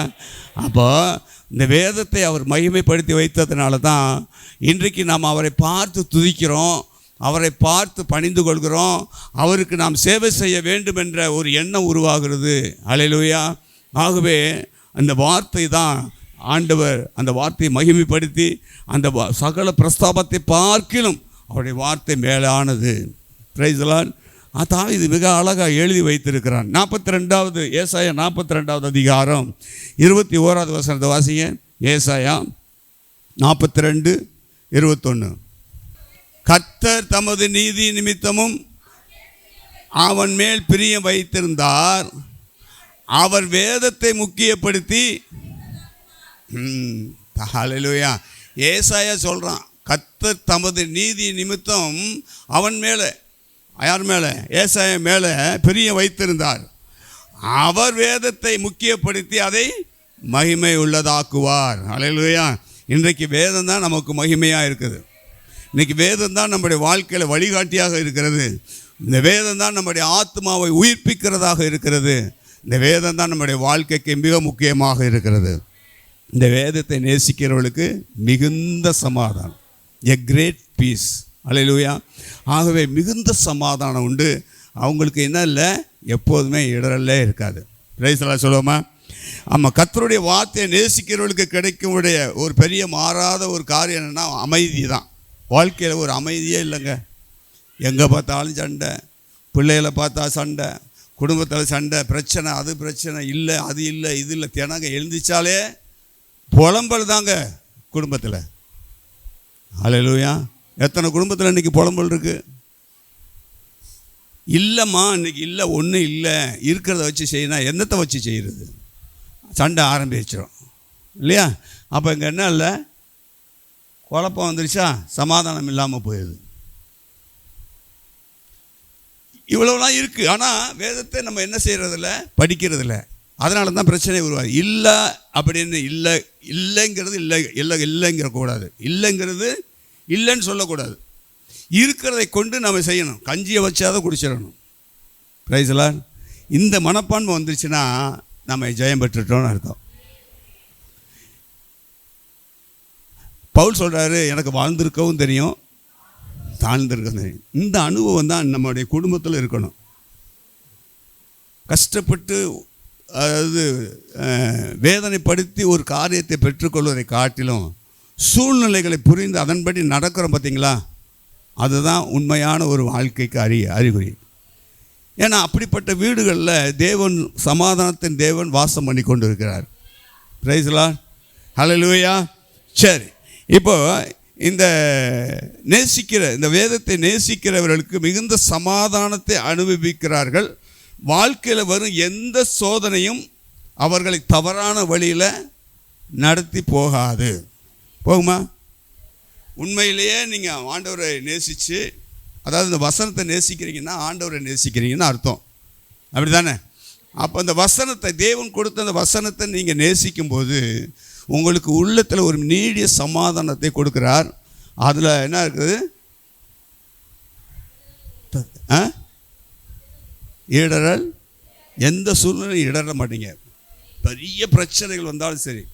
அப்போ இந்த வேதத்தை அவர் மகிமைப்படுத்தி வைத்ததுனால தான் இன்றைக்கு நாம் அவரை பார்த்து துதிக்கிறோம், அவரை பார்த்து பணிந்து கொள்கிறோம், அவருக்கு நாம் சேவை செய்ய வேண்டும் என்ற ஒரு எண்ணம் உருவாகிறது. ஹல்லேலூயா. ஆகவே அந்த வார்த்தை தான் ஆண்டவர் அந்த வார்த்தையை மகிமைப்படுத்தி அந்த சகல பிரஸ்தாபத்தை பார்க்கிலும் அவருடைய வார்த்தை மேலானது. Price the Lord. தாவீது மிக அழகாக எழுதி வைத்திருக்கிறான். 42வது ஏசாயா 42வது அதிகாரம் 21வது வசனத்தை வாசிங்க. ஏசாயா 42:21. கர்த்தர் தமது நீதி நிமித்தமும் அவன் மேல் பிரியம் வைத்திருந்தார், அவர் வேதத்தை முக்கியப்படுத்தி. ஹல்லேலூயா. ஏசாயா சொல்கிறான், கர்த்தர் தமது நீதி நிமித்தம் அவன் மேலே, யார் மேலே? ஏசாயா மேலே பிரியம் வைத்திருந்தார், அவர் வேதத்தை முக்கியப்படுத்தி அதை மகிமை உள்ளதாக்குவார். ஹல்லேலூயா. இன்றைக்கு வேதம் தான் நமக்கு மகிமையாக இருக்குது. இன்றைக்கி வேதம் தான் நம்முடைய வாழ்க்கையில் வழிகாட்டியாக இருக்கிறது. இந்த வேதம் தான் நம்முடைய ஆத்மாவை உயிர்ப்பிக்கிறதாக இருக்கிறது. இந்த வேதம் தான் நம்முடைய வாழ்க்கைக்கு மிக முக்கியமாக இருக்கிறது. இந்த வேதத்தை நேசிக்கிறவர்களுக்கு மிகுந்த சமாதானம், எ கிரேட் பீஸ். அல்லேலூயா. ஆகவே மிகுந்த சமாதானம் உண்டு. அவங்களுக்கு என்ன இல்லை, எப்போதுமே இடரல்லே இருக்காது. பிரைஸ் எல்லாம் சொல்லுவோமா? ஆமாம். கர்த்தருடைய வார்த்தையை நேசிக்கிறவர்களுக்கு கிடைக்கக்கூடிய ஒரு பெரிய மாறாத ஒரு காரியம் என்னென்னா அமைதி தான். வாழ்க்கையில் ஒரு அமைதியே இல்லைங்க. எங்கே பார்த்தாலும் சண்டை, பிள்ளைகளை பார்த்தா சண்டை, குடும்பத்தில் சண்டை, பிரச்சனை, அது பிரச்சனை, இல்லை அது இல்லை இது இல்லை, தினங்க எழுந்திரிச்சாலே புலம்பல் தாங்க குடும்பத்தில். ஹல்லேலூயா. எத்தனை குடும்பத்தில் இன்றைக்கி புலம்பல் இருக்குது? இல்லைம்மா இன்றைக்கி இல்லை, ஒன்றும் இல்லை, இருக்கிறத வச்சு செய்யணும், என்னத்தை வச்சு செய்கிறது? சண்டை ஆரம்பிச்சிடும் இல்லையா? அப்போ இங்கே என்ன இல்லை, குழப்பம் வந்துருச்சா, சமாதானம் இல்லாமல் போயிடுது. இவ்வளோலாம் இருக்குது. ஆனால் வேதத்தை நம்ம என்ன செய்கிறதில்ல, படிக்கிறதில்ல. அதனால தான் பிரச்சனை உருவாது. இல்லை அப்படின்னு இல்லை, இல்லைங்கிறது இல்லை, இல்லை இல்லைங்கிற கூடாது, இல்லைங்கிறது இல்லைன்னு சொல்லக்கூடாது. இருக்கிறதை கொண்டு நம்ம செய்யணும். கஞ்சியை வச்சாதான் குடிச்சிடணும். Price the Lord. இந்த மனப்பான்மை வந்துருச்சுன்னா நம்ம ஜெயம் பெற்றுட்டோம்னு அர்த்தம். பவுல் சொல்கிறாரு, எனக்கு வாழ்ந்திருக்கவும் தெரியும், தாழ்ந்திருக்கவும் தெரியும். இந்த அனுபவம் தான் நம்முடைய குடும்பத்தில் இருக்கணும். கஷ்டப்பட்டு, அதாவது வேதனைப்படுத்தி ஒரு காரியத்தை பெற்றுக்கொள்வதை காட்டிலும் சூழ்நிலைகளை புரிந்து அதன்படி நடக்கிறோம் பார்த்தீங்களா, அதுதான் உண்மையான ஒரு வாழ்க்கைக்கு அறிகுறி. ஏன்னா அப்படிப்பட்ட வீடுகளில் தேவன், சமாதானத்தின் தேவன் வாசம் பண்ணி கொண்டு இருக்கிறார். Praise the Lord. ஹல்லேலூயா. சரி, இப்போ இந்த வேதத்தை நேசிக்கிறவர்களுக்கு மிகுந்த சமாதானத்தை அனுபவிக்கிறார்கள். வாழ்க்கையில் வரும் எந்த சோதனையும் அவர்களை தவறான வழியில் நடத்தி போகுமா? உண்மையிலேயே நீங்கள் ஆண்டவரை நேசித்து, அதாவது இந்த வசனத்தை நேசிக்கிறீங்கன்னா ஆண்டவரை நேசிக்கிறீங்கன்னு அர்த்தம். அப்படி தானே? அப்போ அந்த வசனத்தை, தேவன் கொடுத்த அந்த வசனத்தை நீங்கள் நேசிக்கும்போது உங்களுக்கு உள்ளத்தில் ஒரு நீடிய சமாதானத்தை கொடுக்குறார். அதில் என்ன இருக்குது? இடரல். எந்த சூழ்நிலையும் இடர மாட்டீங்க. பெரிய பிரச்சனைகள் வந்தாலும் சரி,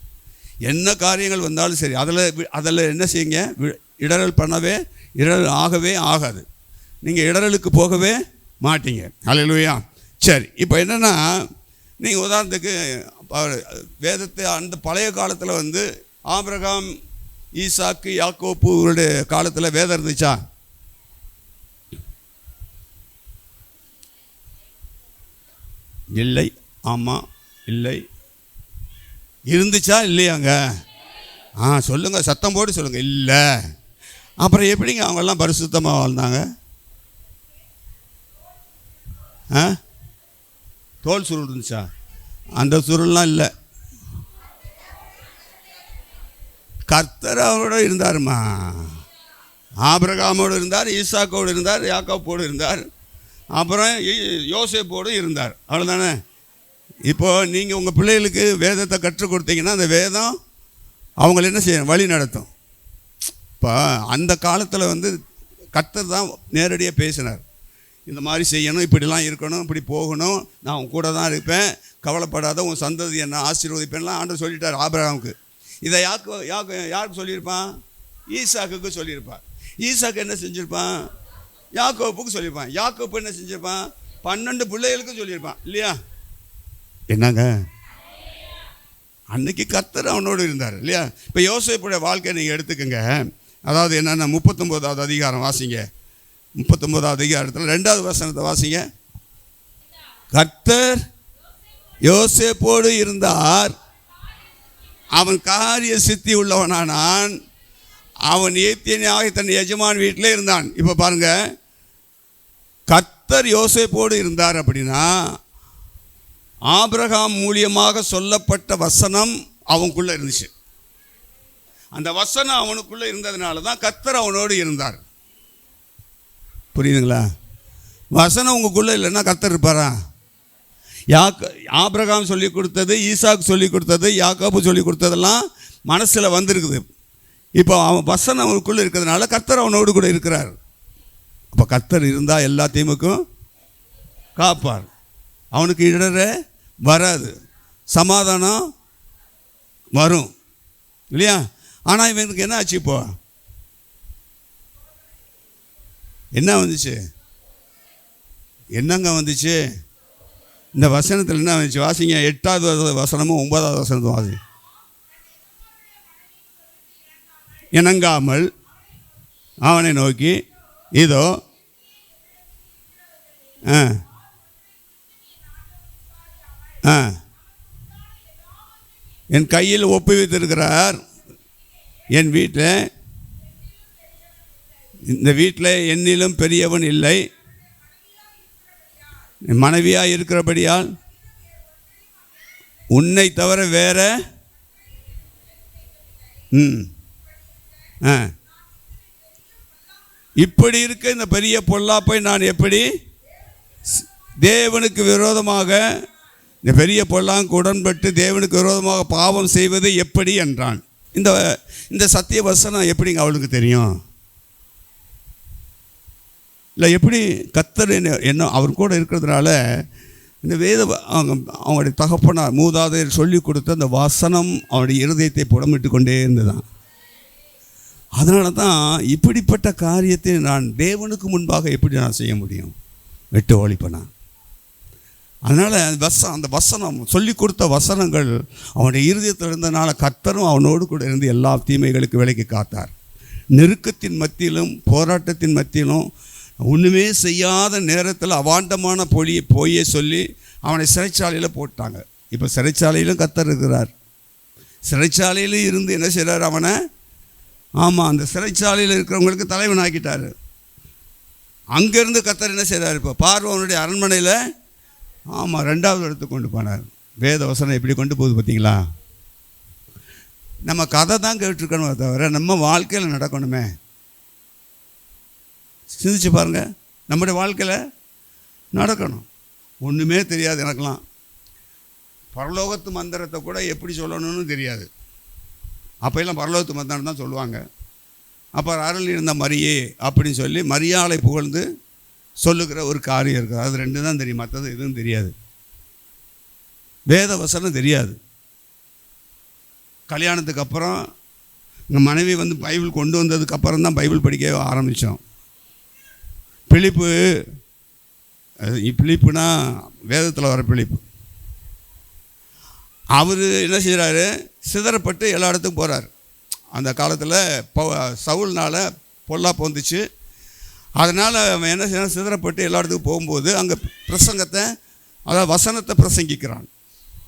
என்ன காரியங்கள் வந்தாலும் சரி, அதில் என்ன செய்யுங்க, இடரல் ஆகவே ஆகாது. நீங்கள் இடரலுக்கு போகவே மாட்டீங்க. ஹல்லேலூயா. சரி, இப்போ என்னென்னா, நீங்கள் உதாரணத்துக்கு வேதத்தை அந்த பழைய காலத்தில் வந்து ஆபிரகாம், ஈசாக்கு, யாக்கோப்புடைய காலத்தில் வேதம் இருந்துச்சா? இல்லை. ஆமாம், இல்லை. இருந்துச்சா இல்லையாங்க? சொல்லுங்கள், சத்தம் போட்டு சொல்லுங்கள். இல்லை. அப்புறம் எப்படிங்க அவங்கெல்லாம் பரிசுத்தமாக வாழ்ந்தாங்க? தோல் சுருள் இருந்துச்சா? அந்த சுருள்லாம் இல்லை. கர்த்தர் அவரோட இருந்தாருமா. ஆபிரகாமோடு இருந்தார், ஈசாக்கோடு இருந்தார், யாக்கோப்போடு இருந்தார், அப்புறம் யோசேப்போடு இருந்தார். அவ்வளோதானே. இப்போது நீங்கள் உங்கள் பிள்ளைகளுக்கு வேதத்தை கற்றுக் கொடுத்தீங்கன்னா அந்த வேதம் அவங்கள என்ன செய்யணும்? வழி நடத்தும். இப்போ அந்த காலத்தில் வந்து கர்த்தர் தான் நேரடியாக பேசினார். இந்த மாதிரி செய்யணும், இப்படிலாம் இருக்கணும், இப்படி போகணும், நான் உன் கூட தான் இருப்பேன், கவலைப்படாத, உன் சந்ததி என்ன ஆசீர்வதிப்பேன்லாம் ஆண்டவர் சொல்லிட்டார் ஆபிரகாமுக்கு. இதை யாருக்கு சொல்லியிருப்பான்? ஈசாக்குக்கு சொல்லியிருப்பான். ஈசாக்கு என்ன செஞ்சுருப்பான்? யாக்கோப்புக்கு சொல்லியிருப்பான். யாக்கோப்பு என்ன செஞ்சுருப்பான்? 12 பிள்ளைகளுக்கும் சொல்லியிருப்பான். இல்லையா? என்னங்க, அன்னைக்கு கர்த்தர் அவனோடு இருந்தார் இல்லையா? இப்போ யோசேப்புடைய வாழ்க்கையை நீங்கள் எடுத்துக்கோங்க. அதாவது என்னென்னா 39வது அதிகாரம் வாசிங்க. 39வது அதிகாரத்தில் 2வது வசனத்தை வாசிங்க. கர்த்தர் யோசேப்போடு இருந்தார், அவன் காரிய சித்தி உள்ளவனானான், அவன் ஏத்தியனாக தன் எஜமான் வீட்டில் இருந்தான். இப்போ பாருங்க, கர்த்தர் யோசேப்போடு இருந்தார் அப்படின்னா ஆபிரகாம் மூலியமாக சொல்லப்பட்ட வசனம் அவனுக்குள்ளே இருந்துச்சு. அந்த வசனம் அவனுக்குள்ளே இருந்ததுனால தான் கர்த்தர் அவனோடு இருந்தார். புரியுதுங்களா? வசனம் உங்களுக்குள்ளே இல்லைன்னா கர்த்தர் இருப்பாரா? ஆபிரகாம் சொல்லி கொடுத்தது, ஈசாக்கு சொல்லி கொடுத்தது, யாக்கோபு சொல்லி கொடுத்ததெல்லாம் மனசில் வந்திருக்குது. இப்போ அவன் வசனம் அவனுக்குள்ளே இருக்கிறதுனால கர்த்தர் அவனோடு கூட இருக்கிறார். அப்போ கர்த்தர் இருந்தால் எல்லா தீமைக்கும் காப்பார். அவனுக்கு இடர வராது, சமாதானம் வரும் இல்லையா? ஆனால் இவனுக்கு என்ன ஆச்சு? இப்போ என்ன வந்துச்சு? என்னங்க வந்துச்சு? இந்த வசனத்தில் என்ன வந்துச்சு? வாசிங்க. 8வது வசனமும் 9வது வசனத்தும் வாசி. இணங்காமல் அவனை நோக்கி, இதோ என் கையில் ஒப்புவித்திருக்கிறார். என் வீட்டில், இந்த வீட்டில் என்னிலும் பெரியவன் இல்லை, மனைவியாக இருக்கிறபடியால் உன்னை தவிர வேற இப்படி இருக்க இந்த பெரிய பொல்லாப்பை நான் எப்படி தேவனுக்கு விரோதமாக, இந்த பெரிய பொல்லாங்கு உடன்பட்டு தேவனுக்கு விரோதமாக பாவம் செய்வது எப்படி என்றான். இந்த சத்திய வசனம் எப்படிங்க அவளுக்கு தெரியும்? இல்லை, எப்படி கர்த்தர் என்ன அவர் கூட இருக்கிறதுனால இந்த அவங்களுடைய தகப்பனார் மூதாதையர் சொல்லி கொடுத்த அந்த வசனம் அவனுடைய இருதயத்தை புடமிட்டு கொண்டே இருந்துதான். அதனால தான் இப்படிப்பட்ட காரியத்தை நான் தேவனுக்கு முன்பாக எப்படி நான் செய்ய முடியும்? வெட்டு ஒழிப்பேனா? அதனால் அந்த வசனம் சொல்லி கொடுத்த வசனங்கள் அவனுடைய இருதயத்தில் இருந்ததுனால கர்த்தரும் அவனோடு கூட இருந்து எல்லா தீமைகளுக்கு விலக்கி காத்தார். நெருக்கத்தின் மத்தியிலும் போராட்டத்தின் மத்தியிலும் ஒன்றுமே செய்யாத நேரத்தில் அவாண்டமான பொய்யை சொல்லி அவனை சிறைச்சாலையில் போட்டாங்க. இப்போ சிறைச்சாலையிலும் கர்த்தர் இருக்கிறார். சிறைச்சாலையிலும் இருந்து என்ன செய்கிறார்? அவனை அந்த சிறைச்சாலையில் இருக்கிறவங்களுக்கு தலைவன் ஆக்கிட்டார். அங்கேருந்து கர்த்தர் என்ன செய்கிறார்? இப்போ பார்வோனுடைய அரண்மனையில் 2வது இடத்துக்கு கொண்டு போனார். வேத வசனம் எப்படி கொண்டு போகுது பார்த்தீங்களா? நம்ம கதை தான் கேட்டுருக்கணுமே தவிர நம்ம வாழ்க்கையில் நடக்கணுமே. சிந்திச்சு பாருங்கள், நம்முடைய வாழ்க்கையில் நடக்கணும். ஒன்றுமே தெரியாது எனக்கெல்லாம். பரலோகத்து மந்திரத்தை கூட எப்படி சொல்லணும்னு தெரியாது. அப்போல்லாம் பரலோகத்து மந்திரம் தான் சொல்லுவாங்க. அப்போ அருள் இருந்த மரியே அப்படின்னு சொல்லி மரியாதை புகழ்ந்து சொல்லுகிற ஒரு காரியம் இருக்குது. அது 2 தான் தெரியும், மற்றது எதுவும் தெரியாது. வேத வசனம் தெரியாது. கல்யாணத்துக்கு அப்புறம் எங்கள் மனைவி வந்து பைபிள் கொண்டு வந்ததுக்கப்புறம் தான் பைபிள் படிக்க ஆரம்பித்தோம். பிலிப்புனா வேதத்தில் வர பிலிப்பு. அவர் என்ன செய்கிறாரு, சிதறப்பட்டு எல்லா இடத்துக்கும் போகிறார். அந்த காலத்தில் சவுல்னால் பொல்லாப்பு வந்துச்சு. அதனால் அவன் என்ன செய்யறான், சிதறப்பட்டு எல்லா இடத்துக்கும் போகும்போது அங்கே பிரசங்கத்தை, அதாவது வசனத்தை பிரசங்கிக்கிறான்.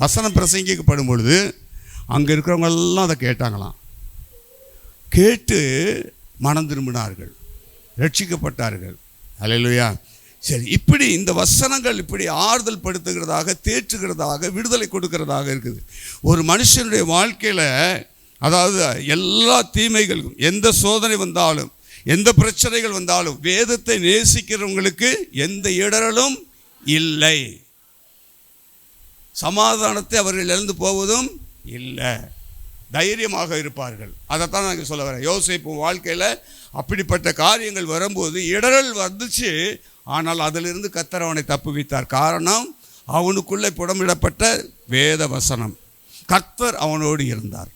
வசனம் பிரசங்கிக்கப்படும் பொழுது அங்கே இருக்கிறவங்கெல்லாம் அதை கேட்டாங்களாம். கேட்டு மனம் திரும்பினார்கள், ரட்சிக்கப்பட்டார்கள். அல்லேலூயா. சரி, இப்படி இந்த வசனங்கள் இப்படி ஆறுதல் படுத்துகிறதாக, தேற்றுகிறதாக, விடுதலை கொடுக்கிறதாக இருக்குது. ஒரு மனுஷனுடைய வாழ்க்கையில், அதாவது எல்லா தீமைகளுக்கும், எந்த சோதனை வந்தாலும், எந்த பிரச்சனைகள் வந்தாலும், வேதத்தை நேசிக்கிறவங்களுக்கு எந்த இடரலும் இல்லை. சமாதானத்தை அவர்கள் இழந்து போவதும் இல்லை, தைரியமாக இருப்பார்கள். அதைத்தான் நான் சொல்ல வரேன். யோசேப்பு வாழ்க்கையில் அப்படிப்பட்ட காரியங்கள் வரும்போது இடரல் வந்துச்சு, ஆனால் அதிலிருந்து கர்த்தர் அவனை தப்புவித்தார். காரணம், அவனுக்குள்ளே புடமிடப்பட்ட வேத வசனம். கர்த்தர் அவனோடு இருந்தார்.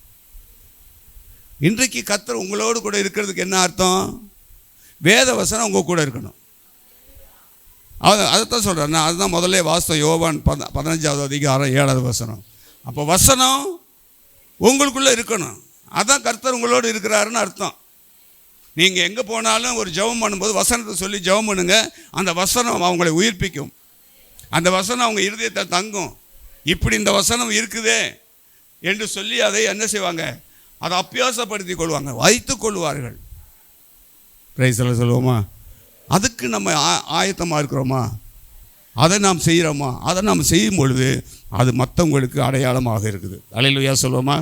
இன்றைக்கு கர்த்தர் உங்களோடு கூட இருக்கிறதுக்கு என்ன அர்த்தம்? வேத வசனம் உங்கள் கூட இருக்கணும். அதைத்தான் சொல்கிறேன் நான். அதுதான் முதல்ல வாஸ்தவம். யோவான் 15வது அதிகாரம் 7வது வசனம். அப்போ வசனம் உங்களுக்குள்ளே இருக்கணும். அதான் கர்த்தர் உங்களோடு இருக்கிறாருன்னு அர்த்தம். நீங்கள் எங்கே போனாலும் ஒரு ஜெபம் பண்ணும்போது வசனத்தை சொல்லி ஜெபம் பண்ணுங்க. அந்த வசனம் அவங்களை உயிர்ப்பிக்கும். அந்த வசனம் அவங்க இருதயத்தை தங்கும். இப்படி இந்த வசனம் இருக்குதே என்று சொல்லி அதை என்ன செய்வாங்க, அதை அபியாசப்படுத்தி கொள்வாங்க, வைத்து கொள்வார்கள். பிரைஸ்ல சொல்லுவோமா? அதுக்கு நம்ம ஆயத்தமாக இருக்கிறோமா? அதை நாம் செய்கிறோமா? அதை நாம் செய்யும் பொழுது அது மற்றவங்களுக்கு அடையாளமாக இருக்குது. அல்லேலூயா சொல்லுவோமா?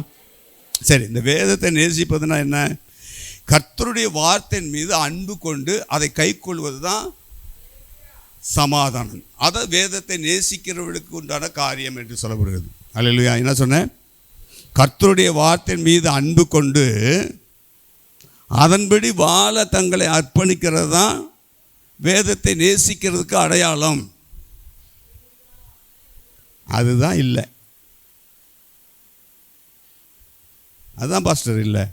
சரி, இந்த வேதத்தை நேசிப்பதுன்னா என்ன? கர்த்தருடைய வார்த்தையின் மீது அன்பு கொண்டு அதை கை கொள்வது தான் சமாதானம். அதை வேதத்தை நேசிக்கிறவர்களுக்கு உண்டான காரியம் என்று சொல்லப்படுகிறது. அல்லேலூயா. என்ன சொன்னேன்? கர்த்தருடைய வார்த்தையின் மீது அன்பு கொண்டு அதன்படி வாழ தங்களை அர்ப்பணிக்கிறது தான் வேதத்தை நேசிக்கிறதுக்கு அடையாளம். அதுதான் இல்லை. அதுதான் பாஸ்டர் இல்லை.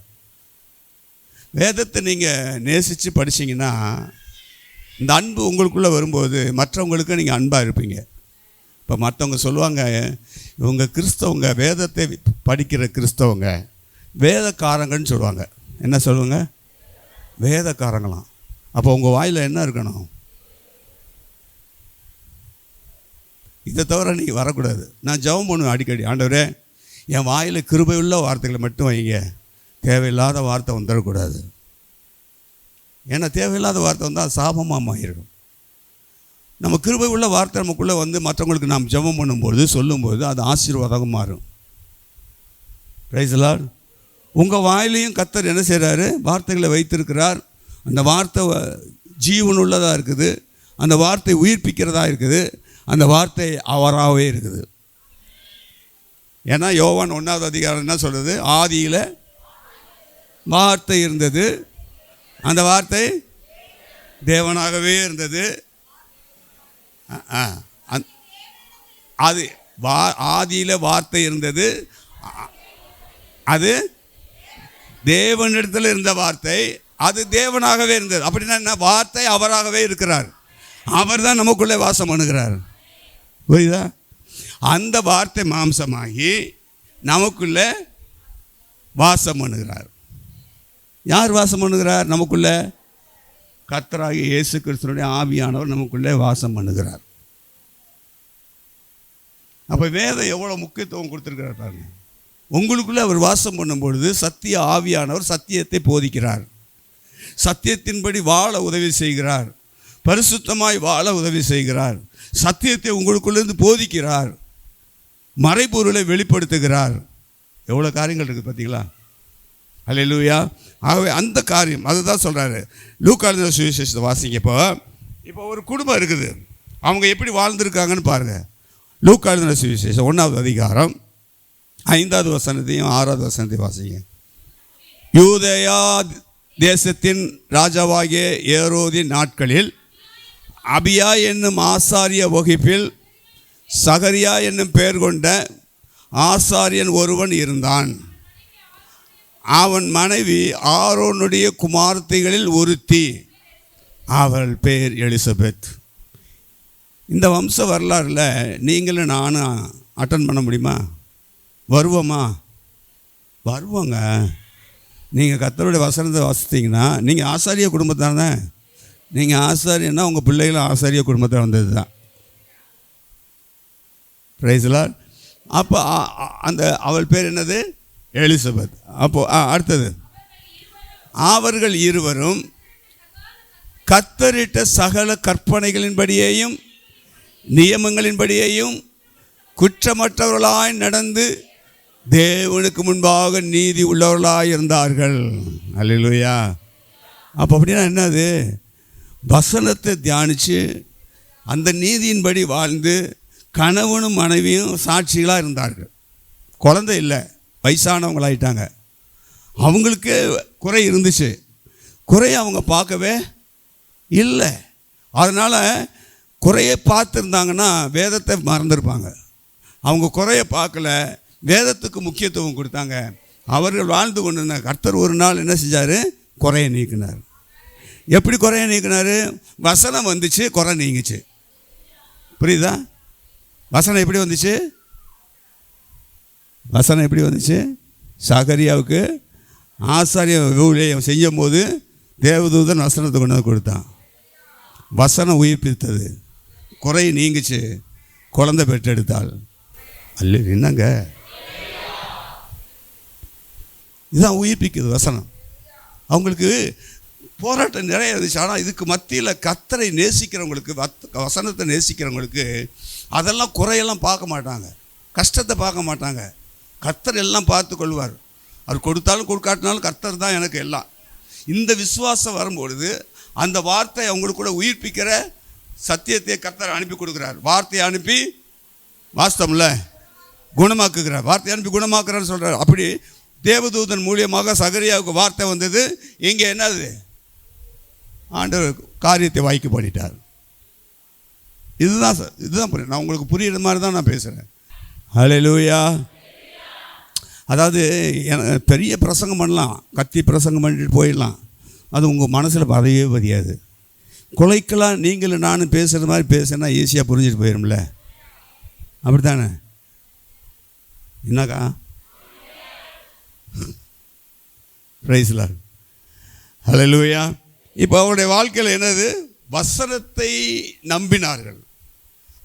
வேதத்தை நீங்கள் நேசித்து படிச்சிங்கன்னா இந்த அன்பு உங்களுக்குள்ளே வரும்போது மற்றவங்களுக்கு நீங்கள் அன்பாக இருப்பீங்க. இப்போ மற்றவங்க சொல்லுவாங்க, இவங்க கிறிஸ்தவங்க, வேதத்தை படிக்கிற கிறிஸ்தவங்க வேதக்காரங்கன்னு சொல்லுவாங்க. என்ன சொல்லுவாங்க? வேதக்காரங்களாம். அப்போ உங்கள் வாயில் என்ன இருக்கணும்? இதை தவிர நீங்கள் வரக்கூடாது. நான் ஜெபம் பண்ணுவேன் அடிக்கடி, ஆண்டவரே என் வாயில் கிருபையுள்ள வார்த்தைகளை மட்டும் வைங்க, தேவையில்லாத வார்த்தை வந்துடக்கூடாது. ஏன்னா தேவையில்லாத வார்த்தை வந்தால் சாபமாக மாறிடும். நம்ம கிருபை உள்ள வார்த்தை நமக்குள்ளே வந்து மற்றவங்களுக்கு நாம் ஜெபம் பண்ணும்போது சொல்லும்போது அது ஆசீர்வாதமாக மாறும். Price the Lord. உங்கள் வாயிலையும் கர்த்தர் என்ன செய்கிறாரு? வார்த்தைகளை வைத்திருக்கிறார். அந்த வார்த்தை ஜீவனுள்ளதாக இருக்குது. அந்த வார்த்தை உயிர்ப்பிக்கிறதா இருக்குது. அந்த வார்த்தை அவராகவே இருக்குது. ஏன்னா யோவான் 1வது அதிகாரம் என்ன சொல்கிறது? ஆதியில் வார்த்தை இருந்தது, அந்த வார்த்தை தேவனாகவே இருந்தது. அது ஆதியில் வார்த்தை இருந்தது, அது தேவனிடத்தில் இருந்த வார்த்தை, அது தேவனாகவே இருந்தது. அப்படின்னா என்ன? வார்த்தை அவராகவே இருக்கிறார். அவர் தான் நமக்குள்ளே வாசம் பண்ணுகிறார். புரியுதா? அந்த வார்த்தை மாம்சமாகி நமக்குள்ளே வாசம் பண்ணுகிறார். யார் வாசம் பண்ணுகிறார் நமக்குள்ளே? கர்த்தராகிய இயேசு கிறிஸ்துவினுடைய ஆவியானவர் நமக்குள்ளே வாசம் பண்ணுகிறார். அப்போ வேதம் எவ்வளோ முக்கியத்துவம் கொடுத்துருக்கிறார் பாருங்க. உங்களுக்குள்ளே அவர் வாசம் பண்ணும்பொழுது சத்திய ஆவியானவர் சத்தியத்தை போதிக்கிறார், சத்தியத்தின்படி வாழ உதவி செய்கிறார், பரிசுத்தமாய் வாழ உதவி செய்கிறார், சத்தியத்தை உங்களுக்குள்ளேருந்து போதிக்கிறார், மறைபொருளை வெளிப்படுத்துகிறார். எவ்வளோ காரியங்கள் இருக்குது பார்த்தீங்களா? அல்லேலூயா. ஆகவே அந்த காரியம் அதுதான் சொல்கிறாரு. லூக்கா எழுதின சுவிசேஷத்தை வாசிங்க. இப்போ ஒரு குடும்பம் இருக்குது, அவங்க எப்படி வாழ்ந்துருக்காங்கன்னு பாருங்கள். லூக்கா எழுதின சுவிசேஷம் 1வது அதிகாரம் 5வது வசனத்தையும் 6வது வசனத்தையும் வாசிங்க. யூதேயா தேசத்தின் ராஜாவாகிய ஏரோதின் நாட்களில் அபியா என்னும் ஆசாரிய வகுப்பில் சகரியா என்னும் பெயர் கொண்ட ஆசாரியன் ஒருவன் இருந்தான். அவன் மனைவி ஆரோனுடைய குமாரத்திகளில் ஒருத்தி, அவள் பேர் எலிசபெத். இந்த வம்ச வரலாறில் நீங்களும் நானும் அட்டன் பண்ண முடியுமா? வருவோமா? வருவோங்க. நீங்கள் கர்த்தருடைய வசனத்தை வாசித்தீங்கன்னா, நீங்கள் ஆசாரிய குடும்பத்தானே. நீங்கள் ஆசாரியன்னா உங்கள் பிள்ளைகளும் ஆசாரிய குடும்பத்தை வந்தது தான். Price the Lord. அப்போ அந்த அவள் பேர் என்னது? எலிசபெத். அப்போது அடுத்தது, அவர்கள் இருவரும் கர்த்தரிட்ட சகல கற்பனைகளின்படியேயும் நியமங்களின்படியேயும் குற்றமற்றவர்களாய் நடந்து தேவனுக்கு முன்பாக நீதி உள்ளவர்களாக இருந்தார்கள். அல்லேலூயா. அப்போ அப்படின்னா என்னது? வசனத்தை தியானித்து அந்த நீதியின்படி வாழ்ந்து கணவனும் மனைவியும் சாட்சிகளாக இருந்தார்கள். குழந்தை இல்லை, வயசானவங்களாயிட்டாங்க. அவங்களுக்கு குறை இருந்துச்சு. குறையை அவங்க பார்க்கவே இல்லை. அதனால் குறையை பார்த்துருந்தாங்கன்னா வேதத்தை மறந்துருப்பாங்க. அவங்க குறையை பார்க்கல, வேதத்துக்கு முக்கியத்துவம் கொடுத்தாங்க. அவர்கள் வாழ்ந்து கொண்டிருந்த கர்த்தர் ஒரு நாள் என்ன செஞ்சார்? குறையை நீக்கினார். எப்படி குறையை நீக்கினார்? வசனம் வந்துச்சு, குறை நீங்கிச்சு. புரியுதா? வசனம் எப்படி வந்துச்சு? வசனம் எப்படி வந்துச்சு? சகரியாவுக்கு ஆசாரிய ஊழியம் செய்யும் போது தேவதூதன் வசனத்தை கொண்டு வந்து கொடுத்தான். வசனம் உயிர்ப்பித்தது, குறை நீங்கிச்சு, குழந்தை பெற்றெடுத்தாள். அல்ல என்னங்க, இதுதான் உயிர்ப்பிக்குது வசனம். அவங்களுக்கு போராட்டம் நிறைய இருந்துச்சு. ஆனால் இதுக்கு மத்தியில் கர்த்தரை நேசிக்கிறவங்களுக்கு, வசனத்தை நேசிக்கிறவங்களுக்கு அதெல்லாம் குறையெல்லாம் பார்க்க மாட்டாங்க, கஷ்டத்தை பார்க்க மாட்டாங்க. கர்த்தர் எல்லாம் பார்த்து கொள்வார். அவர் கொடுத்தாலும் கொடுக்காட்டினாலும் கர்த்தர் தான் எனக்கு எல்லாம். இந்த விசுவாசம் வரும்பொழுது அந்த வார்த்தை அவங்களுக்கு கூட உயிர்ப்பிக்கிற சத்தியத்தை கர்த்தர் அனுப்பி கொடுக்குறார். வார்த்தையை அனுப்பி வாஸ்தவம்ல குணமாக்குகிறார். வார்த்தையை அனுப்பி குணமாக்குறான்னு சொல்கிறார். அப்படி தேவதூதன் மூலியமாக சகரியாவுக்கு வார்த்தை வந்தது. இங்கே என்னது? ஆண்டவர் காரியத்தை வாய்க்கு பண்ணிட்டார். இதுதான் புரியும். நான் உங்களுக்கு புரியுற மாதிரி தான் நான் பேசுகிறேன். ஹல்லேலூயா. அதாவது பெரிய பிரசங்கம் பண்ணலாம், கத்தி பிரசங்கம் பண்ணிட்டு போயிடலாம், அது உங்கள் மனசில் பதியவே பதியாது. கொலைக்கெல்லாம் நீங்களும் நானும் பேசுகிற மாதிரி பேசுனா ஈஸியாக புரிஞ்சுட்டு போயிடும்ல. அப்படி தானே? என்னக்கா? Praise the Lord. ஹல்லேலூயா. இப்போ அவருடைய வாழ்க்கையில் என்னது? வசனத்தை நம்பினார்கள்.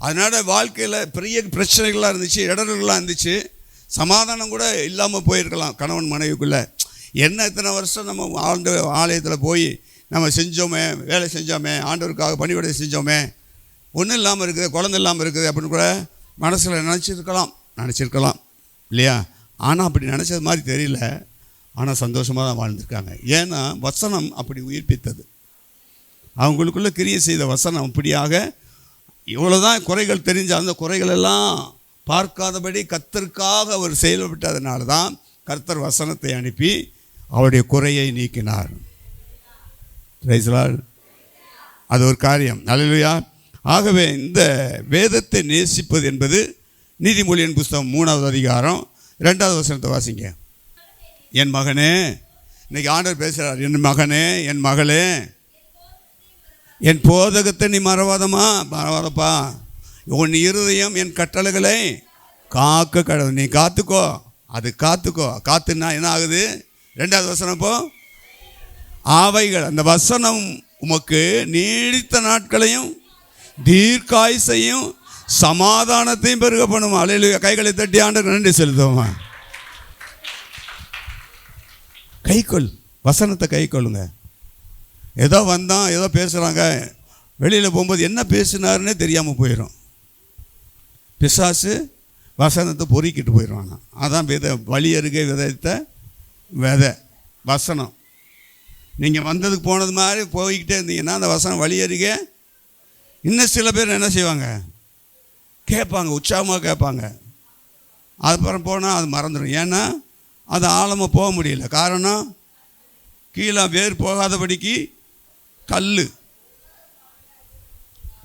அதனால் வாழ்க்கையில் பெரிய பிரச்சனைகள்லாம் இருந்துச்சு, இடர்கள்லாம் இருந்துச்சு, சமாதானம் கூட இல்லாமல் போயிருக்கலாம் கணவன் மனைவிக்குள்ளே. என்ன இத்தனை வருஷம் நம்ம ஆலயத்தில் போய் நம்ம செஞ்சோமே, வேலை செஞ்சோமே, ஆண்டவருக்காக பணிவிடை செஞ்சோமே, ஒன்றும் இல்லாமல் இருக்குது, குழந்தை இல்லாமல் இருக்குது அப்படின்னு கூட மனசில் நினச்சிருக்கலாம் இல்லையா? ஆனால் அப்படி நினச்சது மாதிரி தெரியல. ஆனால் சந்தோஷமாக தான் வாழ்ந்துருக்காங்க. ஏன்னா வசனம் அப்படி உயிர்ப்பித்தது. அவங்களுக்குள்ளே கிரியை செய்த வசனம் அப்படியாக. இவ்வளோதான் குறைகள் தெரிஞ்ச அந்த குறைகளெல்லாம் பார்க்காதபடி கர்த்தருக்காக அவர் செயல்பட்டதுனால தான் கர்த்தர் வசனத்தை அனுப்பி அவருடைய குறையை நீக்கினார். Price the Lord. அது ஒரு காரியம். அல்லேலூயா. ஆகவே இந்த வேதத்தை நேசிப்பது என்பது நீதிமொழியின் புஸ்தகம் 3வது அதிகாரம் 2வது வசனத்தை வாசிங்க. என் மகனே, இன்னைக்கு ஆண்டவர் பேசுகிறார், என் மகனே, என் மகளே, என் போதகத்தை நீ மறவாதப்பா. உன் இருதயம் என் கட்டளைகளை காக்க கடவுள். நீ காத்துக்கோ, அது காத்துக்கோ. காத்துன்னா என்ன ஆகுது? 2வது வசனம். இப்போ அவைகள், அந்த வசனம் உமக்கு நீடித்த நாட்களையும் தீர்க்காயுசையும் சமாதானத்தையும் பெருக பண்ணுமா. அல்லேலூயா. கைகளை தட்டி ஆண்டவருக்கு நன்றி செலுத்துவோமா. கைக்கொள், வசனத்தை கைக்கொள்ளுங்க. ஏதோ வந்தான், ஏதோ பேசுகிறாங்க, வெளியில் போகும்போது என்ன பேசினாருன்னே தெரியாமல் போயிடும். பிசாசு வசனத்தை பொறுக்கிட்டு போயிடுவாங்க. அதான் வழி அருகே விதைத்த விதை வசனம். நீங்கள் வந்ததுக்கு போனது மாதிரி போய்கிட்டே இருந்தீங்கன்னா அந்த வசனம் வழி அருகே. இன்னும் சில பேர் என்ன செய்வாங்க? கேட்பாங்க, உற்சாகமாக கேட்பாங்க. அதுக்கப்புறம் போனால் அது மறந்துடும். ஏன்னா அது ஆழமாக போக முடியல. காரணம், கீழே வேர் போகாதபடிக்கு கல்,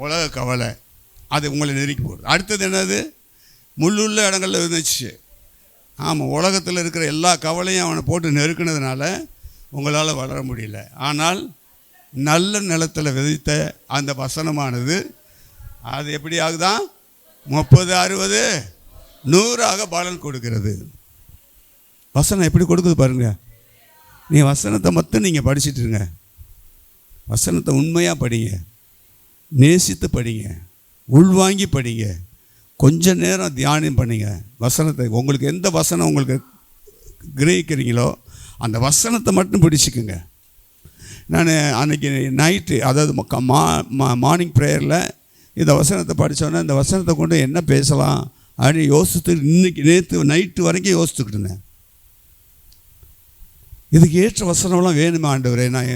உலக கவலை, அது உங்களை நெருக்கி போடுது. அடுத்தது என்னது? முள்ளுள்ள இடங்களில் இருந்துச்சு. ஆமாம், உலகத்தில் இருக்கிற எல்லா கவலையும் அவனை போட்டு நெருக்கினதுனால உங்களால் வளர முடியல. ஆனால் நல்ல நிலத்தில் விதைத்த அந்த வசனமானது அது எப்படி ஆகுதான்? 30, 60, 100ஆக பலன் கொடுக்கிறது. வசனம் எப்படி கொடுக்குது பாருங்க. நீ வசனத்தை மட்டும் நீங்கள் படிச்சுட்டு இருங்க. வசனத்தை உண்மையாக படிங்க, நேசித்து படிங்க, உள்வாங்கி படிங்க, கொஞ்ச நேரம் தியானம் பண்ணிங்க. வசனத்தை உங்களுக்கு எந்த வசனம் உங்களுக்கு கிரகிக்கிறீங்களோ அந்த வசனத்தை மட்டும் பிடிச்சிக்குங்க. நான் அன்றைக்கி நைட்டு, அதாவது மார்னிங் ப்ரேயரில் இந்த வசனத்தை படித்தோன்னே இந்த வசனத்தை கொண்டு என்ன பேசலாம் அப்படின்னு யோசித்து நேற்று நைட்டு வரைக்கும் யோசித்துக்கிட்டு இருந்தேன். இதுக்கு ஏற்ற வசனம்லாம் வேணுமா ஆண்டவரே நான்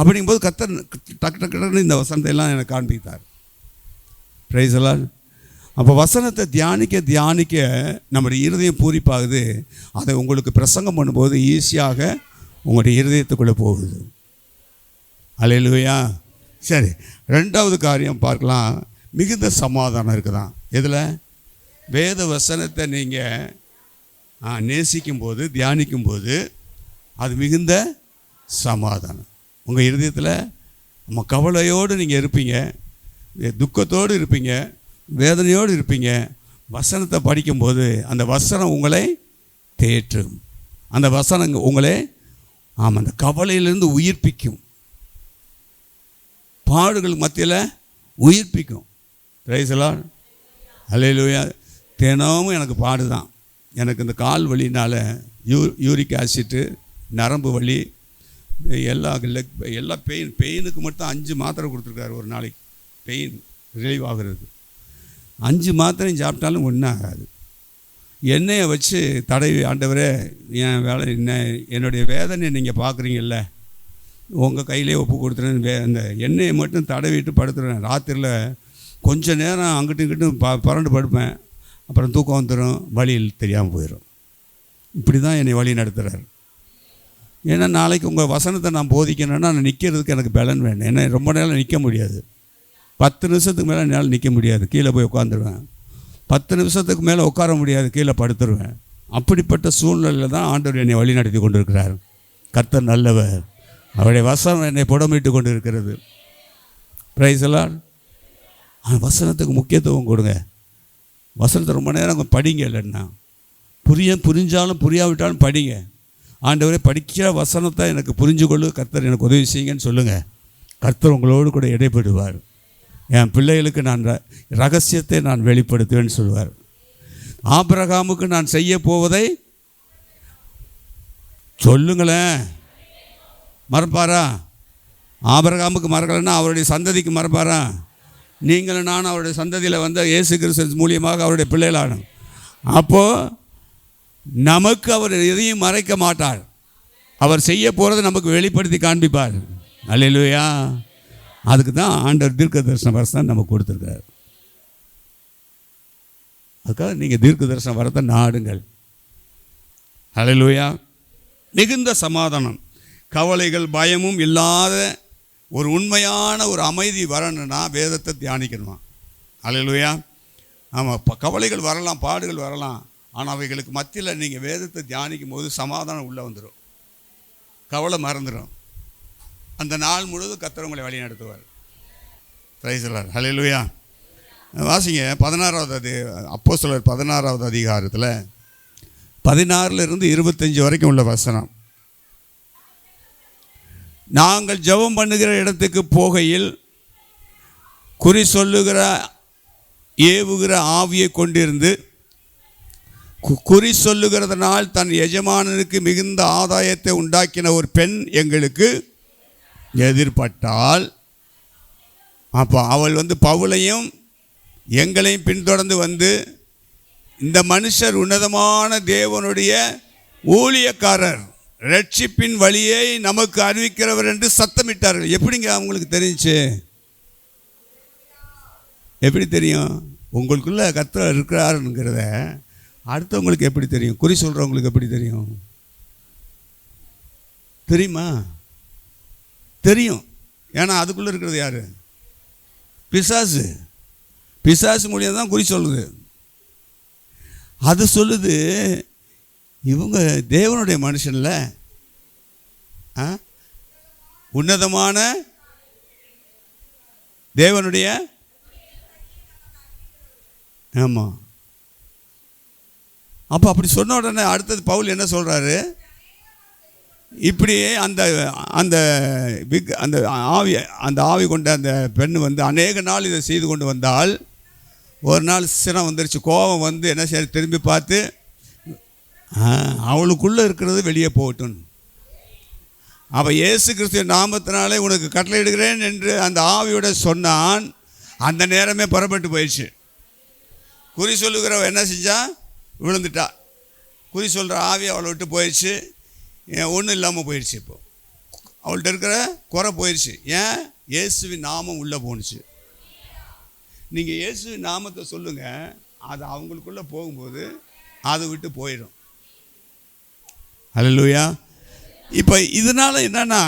அப்படிங்கும்போது கர்த்தர் டக்கு டக்குன்னு இந்த வசனத்தை எல்லாம் எனக்கு காண்பித்தார். பிரைஸ் எல்லாம். அப்போ வசனத்தை தியானிக்க நம்முடைய இருதயம் பூரிப்பாகுது. அதை உங்களுக்கு பிரசங்கம் பண்ணும்போது ஈஸியாக உங்களுடைய இருதயத்துக்குள்ளே போகுது. அல்லேலூயா. சரி, 2வது காரியம் பார்க்கலாம். மிகுந்த சமாதானம் இருக்குதான். எதில்? வேத வசனத்தை நீங்கள் நேசிக்கும்போது, தியானிக்கும்போது அது மிகுந்த சமாதானம். உங்கள் இருதயத்தில் நம்ம கவலையோடு நீங்கள் இருப்பீங்க, துக்கத்தோடு இருப்பீங்க, வேதனையோடு இருப்பீங்க. வசனத்தை படிக்கும்போது அந்த வசனம் உங்களை தேற்றும். அந்த வசனம் உங்களை அந்த கவலையிலிருந்து உயிர்ப்பிக்கும், பாடுகள் மத்தியில் உயிர்ப்பிக்கும். Praise the Lord. அல்லேலூயா. தினமும் எனக்கு பாடுதான். எனக்கு இந்த கால் வலினால் யூரிக் ஆசிட்டு, நரம்பு வலி, எல்லா பெயினுக்கு மட்டும் 5 மாத்திரை கொடுத்துருக்காரு ஒரு நாளைக்கு, பெயின் ரிலீவ் ஆகிறது. 5 மாத்திரையும் சாப்பிட்டாலும் ஒன்றும் ஆகாது. எண்ணெயை வச்சு தடவி, ஆண்டவரே என் வேலை என்ன, என்னுடைய வேதனை நீங்கள் பார்க்குறீங்கல்ல, உங்கள் கையிலே ஒப்பு கொடுத்துருன்னு அந்த எண்ணெயை மட்டும் தடவிட்டு படுத்துருவேன். ராத்திரியில் கொஞ்சம் நேரம் அங்கிட்டும் இங்கிட்டும் பரண்டு படுப்பேன். அப்புறம் தூக்கம் வந்துடும், வழியில் தெரியாமல் போயிடும். இப்படி தான் என்னை வழி நடத்துகிறார். ஏன்னா நாளைக்கு உங்கள் வசனத்தை நான் போதிக்கணுன்னா நான் நிற்கிறதுக்கு எனக்கு பலன் வேணும். ஏன்னா ரொம்ப நேரம் நிற்க முடியாது. 10 நிமிஷத்துக்கு மேலே என்னால் நிற்க முடியாது, கீழே போய் உட்காந்துருவேன். 10 நிமிஷத்துக்கு மேலே உட்கார முடியாது, கீழே படுத்துருவேன். அப்படிப்பட்ட சூழ்நிலையில் தான் ஆண்டவர் என்னை வழி நடத்தி கொண்டு இருக்கிறார். கர்த்தர் நல்லவர், அவருடைய வசனம் என்னை புடமிட்டு கொண்டு இருக்கிறது. Price the Lord. வசனத்துக்கு முக்கியத்துவம் கொடுங்க. வசனத்தை ரொம்ப நேரம் படிங்க. இல்லைன்னா புரிஞ்சாலும் புரியாவிட்டாலும் படிங்க. ஆண்டவரே படிக்கிற வசனத்தை எனக்கு புரிஞ்சு கொள்ளு, கர்த்தர் எனக்கு உதவி செய்யுங்கன்னு சொல்லுங்கள். கர்த்தர் உங்களோடு கூட இடைப்படுவார். என் பிள்ளைகளுக்கு நான் ரகசியத்தை நான் வெளிப்படுத்துவேன்னு சொல்லுவார். ஆபிரகாமுக்கு நான் செய்ய போவதை சொல்லுங்களேன். மறப்பாரா? ஆபிரகாமுக்கு மறக்கலைன்னா அவருடைய சந்ததிக்கு மறப்பாரா? நீங்களும் நானும் அவருடைய சந்ததியில் வந்த இயேசு கிறிஸ்து மூலியமாக அவருடைய பிள்ளைகளானோம். அப்போது நமக்கு அவர் எதையும் மறைக்க மாட்டார். அவர் செய்ய போகிறத நமக்கு வெளிப்படுத்தி காண்பிப்பார். அல்லேலூயா. அதுக்கு தான் ஆண்டவர் தீர்க்க தரிசன வரத்தை நமக்கு கொடுத்துருக்கார். அதுக்காக நீங்கள் தீர்க்க தரிசன வரத்தை நாடுங்கள். அல்லேலூயா. மிகுந்த சமாதானம், கவலைகள் பயமும் இல்லாத ஒரு உண்மையான ஒரு அமைதி வரணும்னா வேதத்தை தியானிக்கணுமா? அல்லேலூயா. ஆமாம், கவலைகள் வரலாம், பாடுகள் வரலாம். ஆனால் அவைகளுக்கு மத்தியில் நீங்கள் வேதத்தை தியானிக்கும் போது சமாதானம் உள்ளே வந்துடும், கவலை மறந்துடும். அந்த நாள் முழுவதும் கர்த்தர் உங்களை வழி நடத்துவார். Praise the Lord. ஹல்லேலூயா. வாசிங்க 16வது அப்போஸ்தலர் 16வது அதிகாரத்தில் 16லிருந்து 25 வரைக்கும் உள்ள வசனம். நாங்கள் ஜெபம் பண்ணுகிற இடத்துக்கு போகையில் குறி சொல்லுகிற ஏவுகிற ஆவியை கொண்டிருந்து குறி சொல்லுகிறதுனால் தன் எஜமானனுக்கு மிகுந்த ஆதாயத்தை உண்டாக்கின ஒரு பெண் எங்களுக்கு எதிர்பட்டால், அப்போ அவள் பவுலையும் எங்களையும் பின்தொடர்ந்து வந்து, இந்த மனுஷர் உன்னதமான தேவனுடைய ஊழியக்காரர், ரட்சிப்பின் வழியை நமக்கு அறிவிக்கிறவர் என்று சத்தமிட்டார்கள். எப்படிங்க அவங்களுக்கு தெரிஞ்சுச்சு? எப்படி தெரியும்? உங்களுக்குள்ள கர்த்தர் இருக்கிறாருங்கிறத அடுத்தவங்களுக்கு எப்படி தெரியும்? குறி சொல்கிறவங்களுக்கு எப்படி தெரியும்? தெரியுமா? தெரியும். ஏன்னா அதுக்குள்ளே இருக்கிறது யார்? பிசாசு. பிசாசு மூலியம் தான் குறி சொல்லுது. அது சொல்லுது இவங்க தேவனுடைய மனுஷன்ல, உன்னதமான தேவனுடைய, ஆமாம், அப்போ அப்படி சொன்ன உடனே அடுத்தது பவுல் என்ன சொல்கிறாரு, இப்படியே அந்த அந்த அந்த ஆவி கொண்ட அந்த பெண் வந்து அநேக நாள் இதை செய்து கொண்டு வந்தால், ஒரு நாள் சினம் வந்துருச்சு, கோபம் வந்து என்ன செய்ய, திரும்பி பார்த்து அவளுக்குள்ளே இருக்கிறது வெளியே போகட்டும். அப்போ இயேசு கிறிஸ்து நாமத்தினாலே உனக்கு கட்டளையிடுகிறேன் என்று அந்த ஆவியோட சொன்னான். அந்த நேரமே புறப்பட்டு போயிடுச்சு. குறி சொல்லுகிறவ என்ன செஞ்சா, விழுந்துட்டா. குறி சொல்கிற ஆவி அவளை விட்டு போயிடுச்சு. ஒன்றும் இல்லாமல் போயிடுச்சு. இப்போ அவள்கிட்ட இருக்கிற குறை போயிடுச்சு. ஏன்? இயேசுவின் நாமம் உள்ளே போணுச்சு. நீங்கள் இயேசுவின் நாமத்தை சொல்லுங்கள், அது அவங்களுக்குள்ளே போகும்போது அதை விட்டு போயிடும். அல்லேலூயா. இப்போ இதனால் என்னன்னா,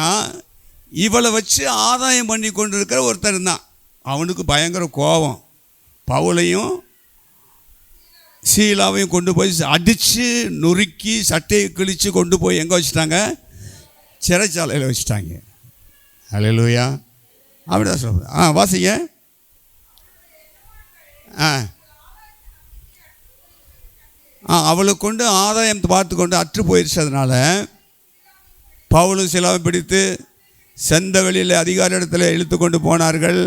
இவளை வச்சு ஆதாயம் பண்ணி கொண்டு இருக்கிற ஒருத்தர் தான். அவனுக்கு பயங்கர கோபம். பவுலையும் சீலாவையும் கொண்டு போய் அடித்து நொறுக்கி சட்டையை கிழித்து கொண்டு போய் எங்கே வச்சுட்டாங்க? சிறைச்சாலையில் வச்சுட்டாங்க. அல்லேலூயா. அப்படிதான் சொல்கிறேன். வாசிங்க. அவளை கொண்டு ஆதாயம் பார்த்து கொண்டு அற்று போயிடுச்சு. அதனால் பவுலும் சீலாவை பிடித்து செந்த வெளியில் அதிகார இடத்துல இழுத்து கொண்டு போனார்கள்.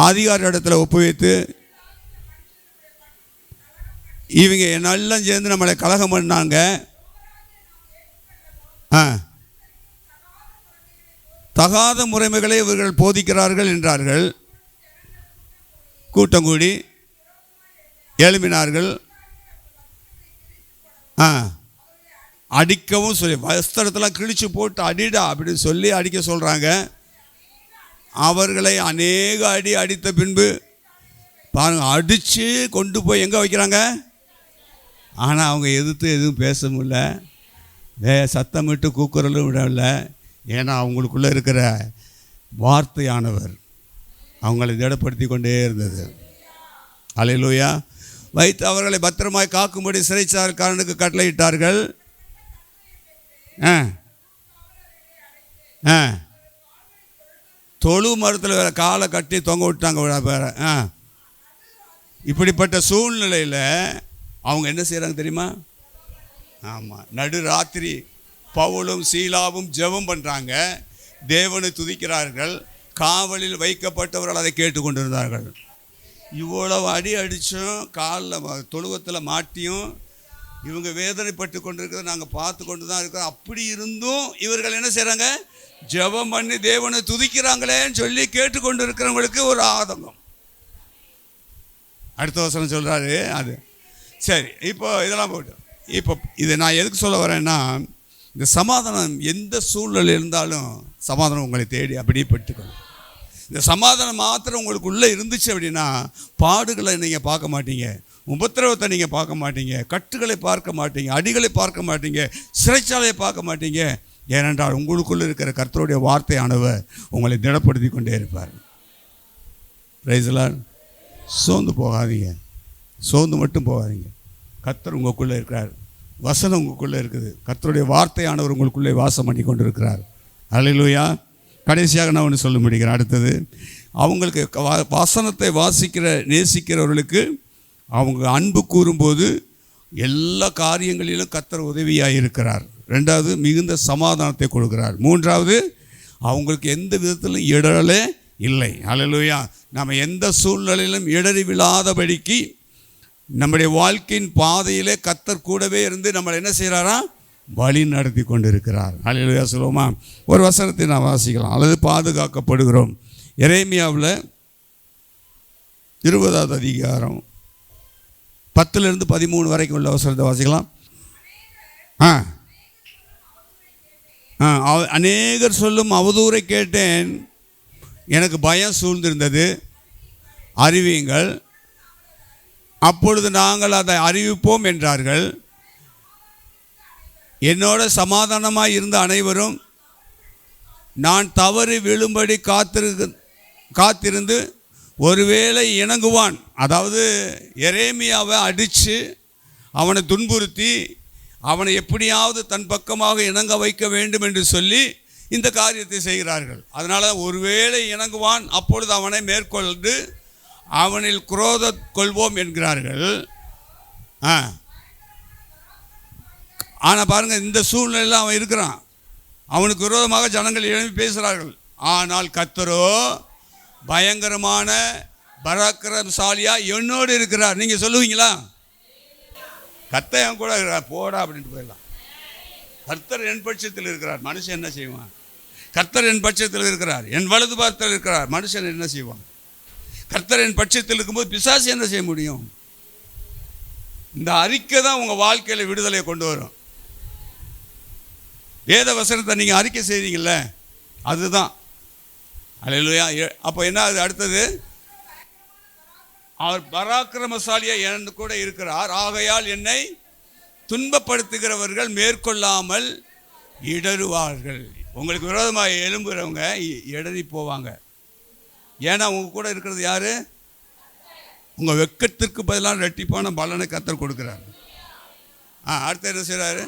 அதிகார இடத்துல ஒப்புவித்து, இவங்க எல்லாம் சேர்ந்து நம்மளை கலகம் பண்ணாங்க. தகாத முறைமைகளை இவர்கள் போதிக்கிறார்கள் என்றார்கள். கூட்டம் கூடி எழுப்பினார்கள். அடிக்கவும் சொல்லி, வஸ்திரத்தெல்லாம் கிழிச்சு போட்டு அடிடா அப்படின்னு சொல்லி அடிக்க சொல்கிறாங்க. அவர்களை அநேக அடி அடித்த பின்பு பாருங்கள், அடித்து கொண்டு போய் எங்கே வைக்கிறாங்க? ஆனால் அவங்க எதிர்த்து எதுவும் பேச முடியல, சத்தமிட்டு கூக்குரலும் விடவில்லை. ஏன்னா அவங்களுக்குள்ளே இருக்கிற வார்த்தையானவர் அவங்களை திடப்படுத்தி கொண்டே இருந்தது. அல்லேலூயா. வைத்து அவர்களை பத்திரமாய் காக்கும்படி சிறைச்சாலைக்காரனுக்கு கட்டளையிட்டார்கள். தொழு மரத்தில் வேறு காலை கட்டி தொங்க விட்டாங்க வேறு. இப்படிப்பட்ட சூழ்நிலையில் அவங்க என்ன செய்கிறாங்க தெரியுமா? ஆமாம், நடு ராத்திரி பவுலும் சீலாவும் ஜெபம் பண்ணுறாங்க, தேவனை துதிக்கிறார்கள். காவலில் வைக்கப்பட்டவர்கள் அதை கேட்டுக்கொண்டிருந்தார்கள். இவ்வளவு அடி அடித்தும் காலில் தொழுவத்தில் மாட்டியும் இவங்க வேதனைப்பட்டு கொண்டிருக்கிறத நாங்கள் பார்த்து கொண்டு தான் இருக்கிறோம். அப்படி இருந்தும் இவர்கள் என்ன செய்கிறாங்க? ஜெபம் பண்ணி தேவனை துதிக்கிறாங்களேன்னு சொல்லி கேட்டுக்கொண்டு இருக்கிறவங்களுக்கு ஒரு ஆதங்கம். அடுத்த வசனம் சொல்கிறாரு. அது சரி, இப்போ இதெல்லாம் போட்டு, இப்போ இதை நான் எதுக்கு சொல்ல வரேன்னா, இந்த சமாதானம் எந்த சூழ்நிலை இருந்தாலும் சமாதானம் உங்களை தேடி அப்படியே பெற்றுக்கணும். இந்த சமாதானம் மாத்திரம் உங்களுக்கு உள்ளே இருந்துச்சு அப்படின்னா, பாடுகளை நீங்கள் பார்க்க மாட்டீங்க, உபத்திரவத்தை நீங்கள் பார்க்க மாட்டீங்க, கட்டுகளை பார்க்க மாட்டீங்க, அடிகளை பார்க்க மாட்டீங்க, சிறைச்சாலையை பார்க்க மாட்டீங்க. ஏனென்றால் உங்களுக்குள்ளே இருக்கிற கர்த்தருடைய வார்த்தையானவர் உங்களை திடப்படுத்தி கொண்டே இருப்பார். Price the Lord. சோர்ந்து போகாதீங்க, சோர்ந்து மட்டும் போகாதீங்க. கர்த்தர் உங்களுக்குள்ளே இருக்கிறார், வசனம் உங்களுக்குள்ளே இருக்குது, கர்த்தருடைய வார்த்தையானவர் உங்களுக்குள்ளே வாசம் பண்ணி கொண்டு இருக்கிறார். அல்லேலூயா. கடைசியாக நான் ஒன்று சொல்ல முடிகிறேன். அடுத்தது, அவங்களுக்கு வசனத்தை வாசிக்கிற நேசிக்கிறவர்களுக்கு அவங்க அன்பு கூறும்போது எல்லா காரியங்களிலும் கர்த்தர் உதவியாக இருக்கிறார். ரெண்டாவது, மிகுந்த சமாதானத்தை கொடுக்கிறார். மூன்றாவது, அவங்களுக்கு எந்த விதத்திலும் இடரலே இல்லை. அல்லேலூயா. நம்ம எந்த சூழ்நிலையிலும் இடறி விழாதபடிக்கு நம்முடைய வாழ்க்கையின் பாதையிலே கர்த்தர் கூடவே இருந்து நம்மளை என்ன செய்கிறாரா? வழி நடத்தி கொண்டு இருக்கிறார். அல்லேலூயா சொல்லுவோமா? ஒரு வசனத்தை நான் வாசிக்கலாம். அல்லது பாதுகாக்கப்படுகிறோம். எரேமியாவில் 20வது அதிகாரம் 10லிருந்து 13 வரைக்கும் உள்ள வசனத்தை வாசிக்கலாம். அநேகர் சொல்லும் அவதூறை கேட்டேன், எனக்கு பயம் சூழ்ந்திருந்தது, அறிவியுங்கள், அப்பொழுது நாங்கள் அதை அறிவிப்போம் என்றார்கள். என்னோட சமாதானமாக இருந்த அனைவரும் நான் தவறி விழும்படி காத்திருந்து ஒருவேளை இணங்குவான். அதாவது எரேமியாவை அடித்து அவனை துன்புறுத்தி அவனை எப்படியாவது தன் பக்கமாக இணங்க வைக்க வேண்டும் என்று சொல்லி இந்த காரியத்தை செய்கிறார்கள். அதனால் ஒருவேளை இணங்குவான், அப்பொழுது அவனை மேற்கொண்டு அவனில் குரோத கொள்வோம் என்கிறார்கள். ஆனால் பாருங்க, இந்த சூழ்நிலையில் அவன் இருக்கிறான். அவனுக்கு விரோதமாக ஜனங்கள் எழுப்பி பேசுகிறார்கள். ஆனால் கர்த்தரோ பயங்கரமான பராக்கிரமசாலியா என்னோடு இருக்கிறார். நீங்கள் சொல்லுவீங்களா? கர்த்தர் என் கூட இருக்கிறார், போடா அப்படின்ட்டு போயிடலாம். கர்த்தர் என் பட்சத்தில் இருக்கிறார், மனுஷன் என்ன செய்வான்? கர்த்தர் என் பட்சத்தில் இருக்கிறார், என் வலது பாரத்தில் இருக்கிறார், மனுஷன் என்ன செய்வான்? கர்த்தர் என் பட்சத்தில் இருக்கும்போது பிசாசு என்ன செய்ய முடியும்? இந்த அறிக்கை தான் உங்கள் வாழ்க்கையில் விடுதலையை கொண்டு வரும். வேத வசனத்தை நீங்கள் அறிக்கை செய்றீங்கல்ல, அதுதான். அல்லேலூயா. அப்போ என்ன அது அடுத்தது? அவர் பராக்கிரமசாலியா என் கூட இருக்கிறார், ஆகையால் என்னை துன்பப்படுத்துகிறவர்கள் மேற்கொள்ளாமல் இடறுவார்கள். உங்களுக்கு விரோதமாக எழும்புகிறவங்க இடறி போவாங்க. ஏன்னா உங்க கூட இருக்கிறது யாரு? உங்கள் வெட்கத்திற்கு பதிலாக ரெட்டிப்பான பலனை கர்த்தர் கொடுக்குறாரு. அடுத்து என்ன செய்கிறாரு?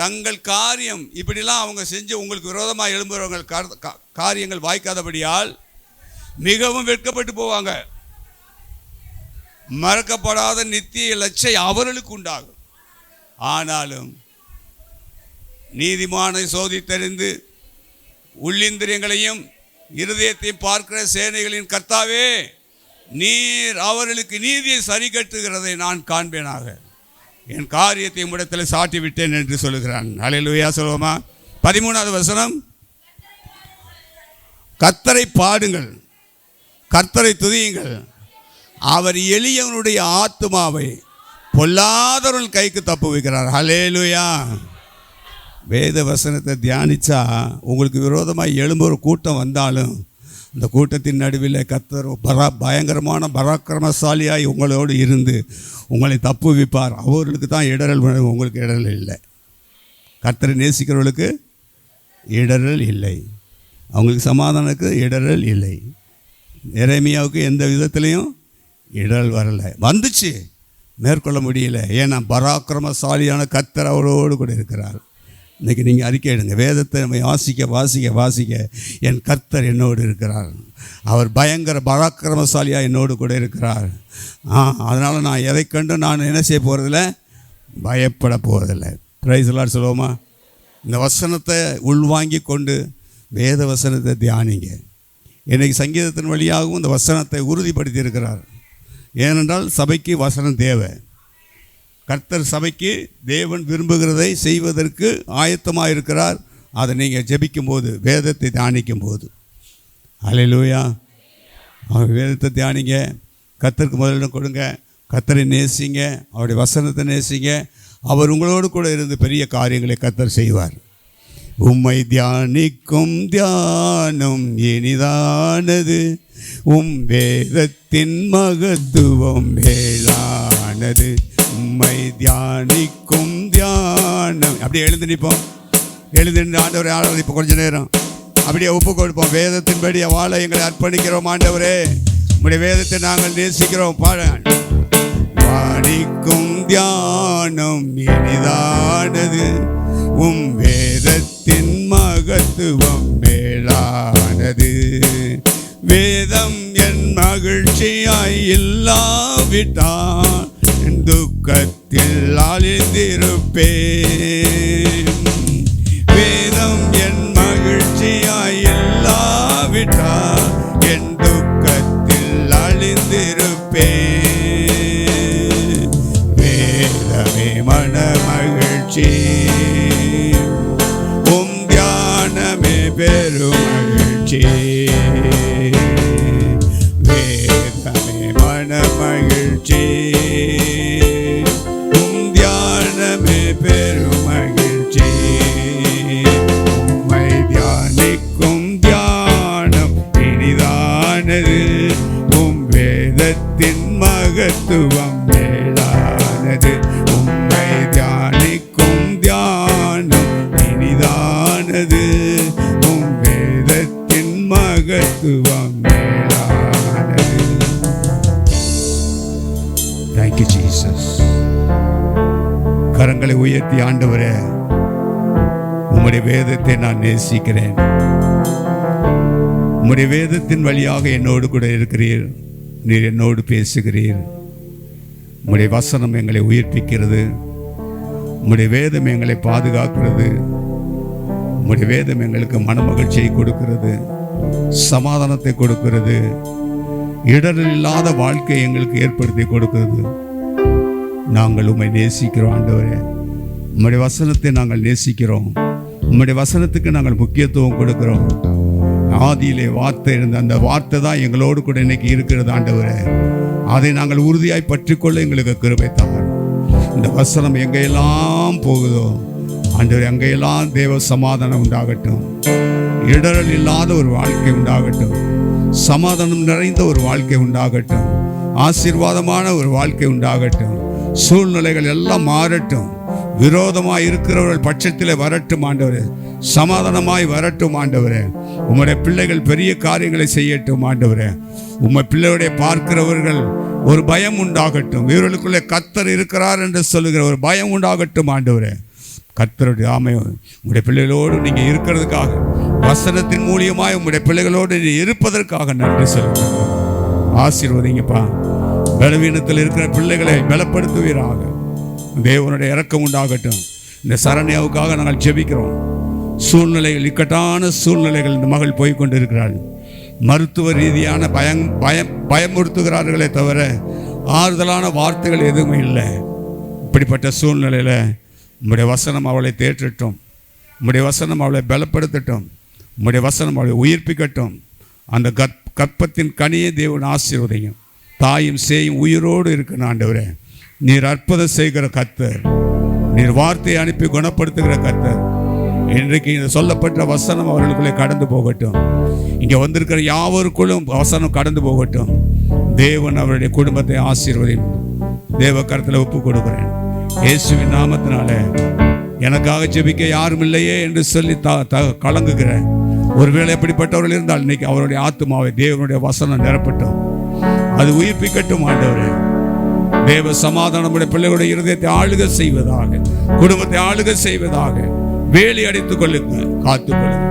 தங்கள் காரியம் இப்படிலாம் அவங்க செஞ்சு உங்களுக்கு விரோதமாக எழும்புகிறவங்க காரியங்கள் வாய்க்காதபடியால் மிகவும் வெட்கப்பட்டு போவாங்க. மறக்கப்படாத நித்திய லட்சை அவர்களுக்கு உண்டாகும். ஆனாலும் நீதிமானை சோதித்தறிந்து உள்ளிந்திரியங்களையும் இருதயத்தையும் பார்க்கிற சேனைகளின் கர்த்தாவே, நீர் அவர்களுக்கு நீதியை சரி கட்டுகிறதை நான் காண்பேனாக. என் காரியத்தை உம்மிடத்தில் சாட்டி விட்டேன் என்று சொல்லுகிறான். அல்லேலூயா சொல்லுவோமா? 13வது வசனம், கர்த்தரை பாடுங்கள், கர்த்தரை துதியுங்கள், அவர் எளியவனுடைய ஆத்துமாவை பொல்லாதவர்கள் கைக்கு தப்புவிக்கிறார். அல்லேலூயா. வேத வசனத்தை தியானித்தா உங்களுக்கு விரோதமாக எழும்பு ஒரு கூட்டம் வந்தாலும் அந்த கூட்டத்தின் நடுவில் கர்த்தர் பயங்கரமான பராக்கிரமசாலியாய் உங்களோடு இருந்து உங்களை தப்புவிப்பார். அவர்களுக்கு தான் இடரல், உங்களுக்கு இடரல் இல்லை. கர்த்தரை நேசிக்கிறவர்களுக்கு இடரல் இல்லை, அவங்களுக்கு சமாதானத்துக்கு இடரல் இல்லை. எரேமியாவுக்கு எந்த விதத்துலேயும் இடரல் வரலை. வந்துச்சு, மேற்கொள்ள முடியல. ஏன்னா பராக்கிரமசாலியான கர்த்தர் அவரோடு கூட இருக்கிறார். இன்றைக்கி நீங்கள் அறிக்கை எடுங்க, வேதத்தை நம்ம வாசிக்க வாசிக்க வாசிக்க என் கர்த்தர் என்னோடு இருக்கிறார், அவர் பயங்கர பராக்கிரமசாலியாக என்னோடு கூட இருக்கிறார். அதனால் நான் எதை கண்டு நான் என்ன செய்ய போகிறதில்ல, பயப்பட போகிறதில்லை. பிரைஸ் தி லார்ட் சொல்லுவோமா? இந்த வசனத்தை உள்வாங்கி கொண்டு வேத வசனத்தை தியானிங்க. இன்றைக்கி சங்கீதத்தின் வழியாகவும் இந்த வசனத்தை உறுதிப்படுத்தி இருக்கிறார். ஏனென்றால் சபைக்கு வசனம் தேவை. கர்த்தர் சபைக்கு தேவன் விரும்புகிறதை செய்வதற்கு ஆயத்தமாக இருக்கிறார். அதை நீங்கள் ஜெபிக்கும் போது, வேதத்தை தியானிக்கும் போது. அல்லேலூயா. அவர் வேதத்தை தியானிங்க, கர்த்தருக்கு முதலிடம் கொடுங்க, கர்த்தரை நேசிங்க, அவருடைய வசனத்தை நேசிங்க. அவர் உங்களோடு கூட இருந்து பெரிய காரியங்களை கர்த்தர் செய்வார். உம்மை தியானிக்கும் தியானம் இனிதானது, உம் வேதத்தின் மகத்துவம் மேலானது. உம்மை தியானிக்கும் தியானம். அப்படியே எழுந்து நிற்போம், எழுந்து ஆண்டவரை ஆராதிப்போம். கொஞ்ச நேரம் அப்படியே ஒப்பு கொடுப்போம். வேதத்தின்படி வாழ எங்களை அர்ப்பணிக்கிறோம். ஆண்டவரே, உம்முடைய வேதத்தை நாங்கள் நேசிக்கிறோம். தியானிக்கும் தியானம் இனிதானது, உம் வேதத்தின் மகத்துவம் மேலானது. வேதம் என் மகிழ்ச்சியாய் இல்லாவிட்டால் என் துக்கத்தில் அழிந்திருப்பேன். வேதம் என் மகிழ்ச்சியாய் இல்லாவிட்டால் என் துக்கத்தில் அழிந்திருப்பேன். வேதமே மன மகிழ்ச்சி, உம் தியானமே பெரும் மகிழ்ச்சி. வேதமே மன மகிழ்ச்சி, உம் தியானமே பெரும் மகிழ்ச்சி. உம்மை தியானிக்கும் தியானம் இனிதானது, உம் வேதத்தின் மகத்துவம் மேலானது. உம்மை தியானிக்கும் தியானம் இனிதானது, உம் வேதத்தின் மகத்துவம் மேலானது. Thank you, Jesus. கரங்களை உயர்த்தி, ஆண்டவரே, உம்முடைய வேதத்தை நான் நேசிக்கிறேன். உம்முடைய வேதத்தின் வழியாக என்னோடு கூட இருக்கிறீர், நீர் என்னோடு பேசுகிறீர். உம்முடைய வசனம் எங்களை உயிர்ப்பிக்கிறது. உம்முடைய வேதம் எங்களை பாதுகாக்கிறது. உம்முடைய வேதம் எங்களுக்கு மனமகிழ்ச்சியை கொடுக்கிறது, சமாதானத்தை கொடுக்கிறது, இடரில் இல்லாத வாழ்க்கையை எங்களுக்கு ஏற்படுத்தி கொடுக்கிறது. நாங்கள் உம்மை நேசிக்கிறோம் ஆண்டவரே. உம்முடைய வசனத்தை நாங்கள் நேசிக்கிறோம். உம்முடைய வசனத்துக்கு நாங்கள் முக்கியத்துவம் கொடுக்கிறோம். ஆதியிலே வார்த்தை இருந்த அந்த வார்த்தை தான் எங்களோடு கூட இன்னைக்கு இருக்கிறது ஆண்டவரே. அதை நாங்கள் உறுதியாய் பற்றிக்கொள்ள எங்களுக்கு கிருபை தாரும். இந்த வசனம் எங்கெல்லாம் போகுதோ ஆண்டவரே, அங்கெல்லாம் தேவ சமாதானம் உண்டாகட்டும். இடரல் இல்லாத ஒரு வாழ்க்கை உண்டாகட்டும். சமாதானம் நிறைந்த ஒரு வாழ்க்கை உண்டாகட்டும். ஆசீர்வாதமான ஒரு வாழ்க்கை உண்டாகட்டும். சூழ்நிலைகள் எல்லாம் மாறட்டும். விரோதமாய் இருக்கிறவர்கள் பட்சத்தில் வரட்டும் ஆண்டவரே. சமாதானமாய் வரட்டும் ஆண்டவரே. உம்முடைய பிள்ளைகள் பெரிய காரியங்களை செய்யட்டும் ஆண்டவரே. உம்மை பிள்ளையுடைய பார்க்கிறவர்கள் ஒரு பயம் உண்டாகட்டும். இவர்களுக்குள்ளே கர்த்தர் இருக்கிறார் என்று சொல்லுகிற ஒரு பயம் உண்டாகட்டும் ஆண்டவரே. கர்த்தருடைய ஆமையும் உங்களுடைய பிள்ளைகளோடு நீங்கள் இருக்கிறதுக்காக, வசனத்தின் மூலியமாய் உங்களுடைய பிள்ளைகளோடு இருப்பதற்காக நன்றி சொல்லுங்கள். ஆசீர்வதிங்கப்பா. பலவீனத்தில் இருக்கிற பிள்ளைகளை பலப்படுத்துவீராக. தேவனுடைய இரக்கம் உண்டாகட்டும். இந்த சரண்யாவுக்காக நாங்கள் ஜெபிக்கிறோம். சூழ்நிலைகள், இக்கட்டான சூழ்நிலைகள் இந்த மகள் போய்கொண்டு இருக்கிறாள். மருத்துவ ரீதியான பயமுறுத்துகிறார்களே தவிர ஆறுதலான வார்த்தைகள் எதுவுமே இல்லை. இப்படிப்பட்ட சூழ்நிலையில் உம்முடைய வசனம் அவளை தேற்றட்டும். உம்முடைய வசனம் அவளை பலப்படுத்தட்டும். உம்முடைய வசனம் அவளை உயிர்ப்பிக்கட்டும். அந்த கற்பத்தின் கனியை தேவன் ஆசீர்வதியும். தாயும் சேயும் உயிரோடு இருக்கிற ஆண்டவரே, நீர் அற்புதம் செய்கிற கர்த்தர். நீர் வார்த்தையை அனுப்பி குணப்படுத்துகிற கர்த்தர். இன்றைக்கு இந்த சொல்லப்பட்ட வசனம் அவர்களுக்குள்ளே கடந்து போகட்டும். இங்கே வந்திருக்கிற யாவருக்குள்ளும் வசனம் கடந்து போகட்டும். தேவன் அவருடைய குடும்பத்தை ஆசீர்வதியும். தேவ கரத்தில் ஒப்பு கொடுக்கிறேன் இயேசுவின் நாமத்தினால. எனக்காக ஜெபிக்க யாரும் இல்லையே என்று சொல்லி கலங்குகிறேன். ஒருவேளை எப்படிப்பட்டவர்கள் இருந்தால் இன்னைக்கு அவருடைய ஆத்மாவை தேவனுடைய வசனம் நிரப்பட்டும். அது உயிர்ப்பிக்கட்டும் ஆண்டவரே. தேவ சமாதானமுடைய பிள்ளைகளுடைய இருதயத்தை ஆளுகை செய்வதாக, குடும்பத்தை ஆளுகை செய்வதாக வேலி அடைத்துக் கொள்ளுங்க, காத்துக்கொள்ளுங்க.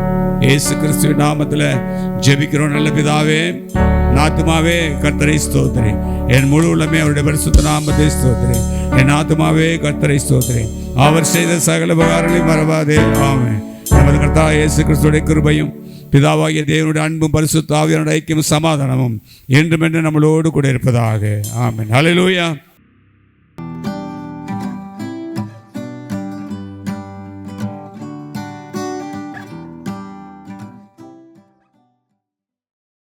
இயேசு கிறிஸ்துவின் நாமத்தில் ஜெபிக்கிறோம் நல்ல பிதாவே. ஆத்துமாவே கர்த்தரை ஸ்தோத்திரி. என் முழு உள்ளமே அவருடைய பரிசுத்த நாமத்தை ஸ்தோத்திரி. என் ஆத்துமாவே கர்த்தரை ஸ்தோத்திரி. அவர் செய்த சகல உபகாரங்களையும் மறவாதே. ஆமென். நமது கர்த்தர் இயேசு கிறிஸ்துவின் கிருபையும் பிதாவாகிய தேவனுடைய அன்பும் பரிசுத்த ஆவியானவருடைய ஐக்கியமும் சமாதானமும் என்றும் நம்மளோடு கூட இருப்பதாக. ஆமென். ஹல்லேலூயா.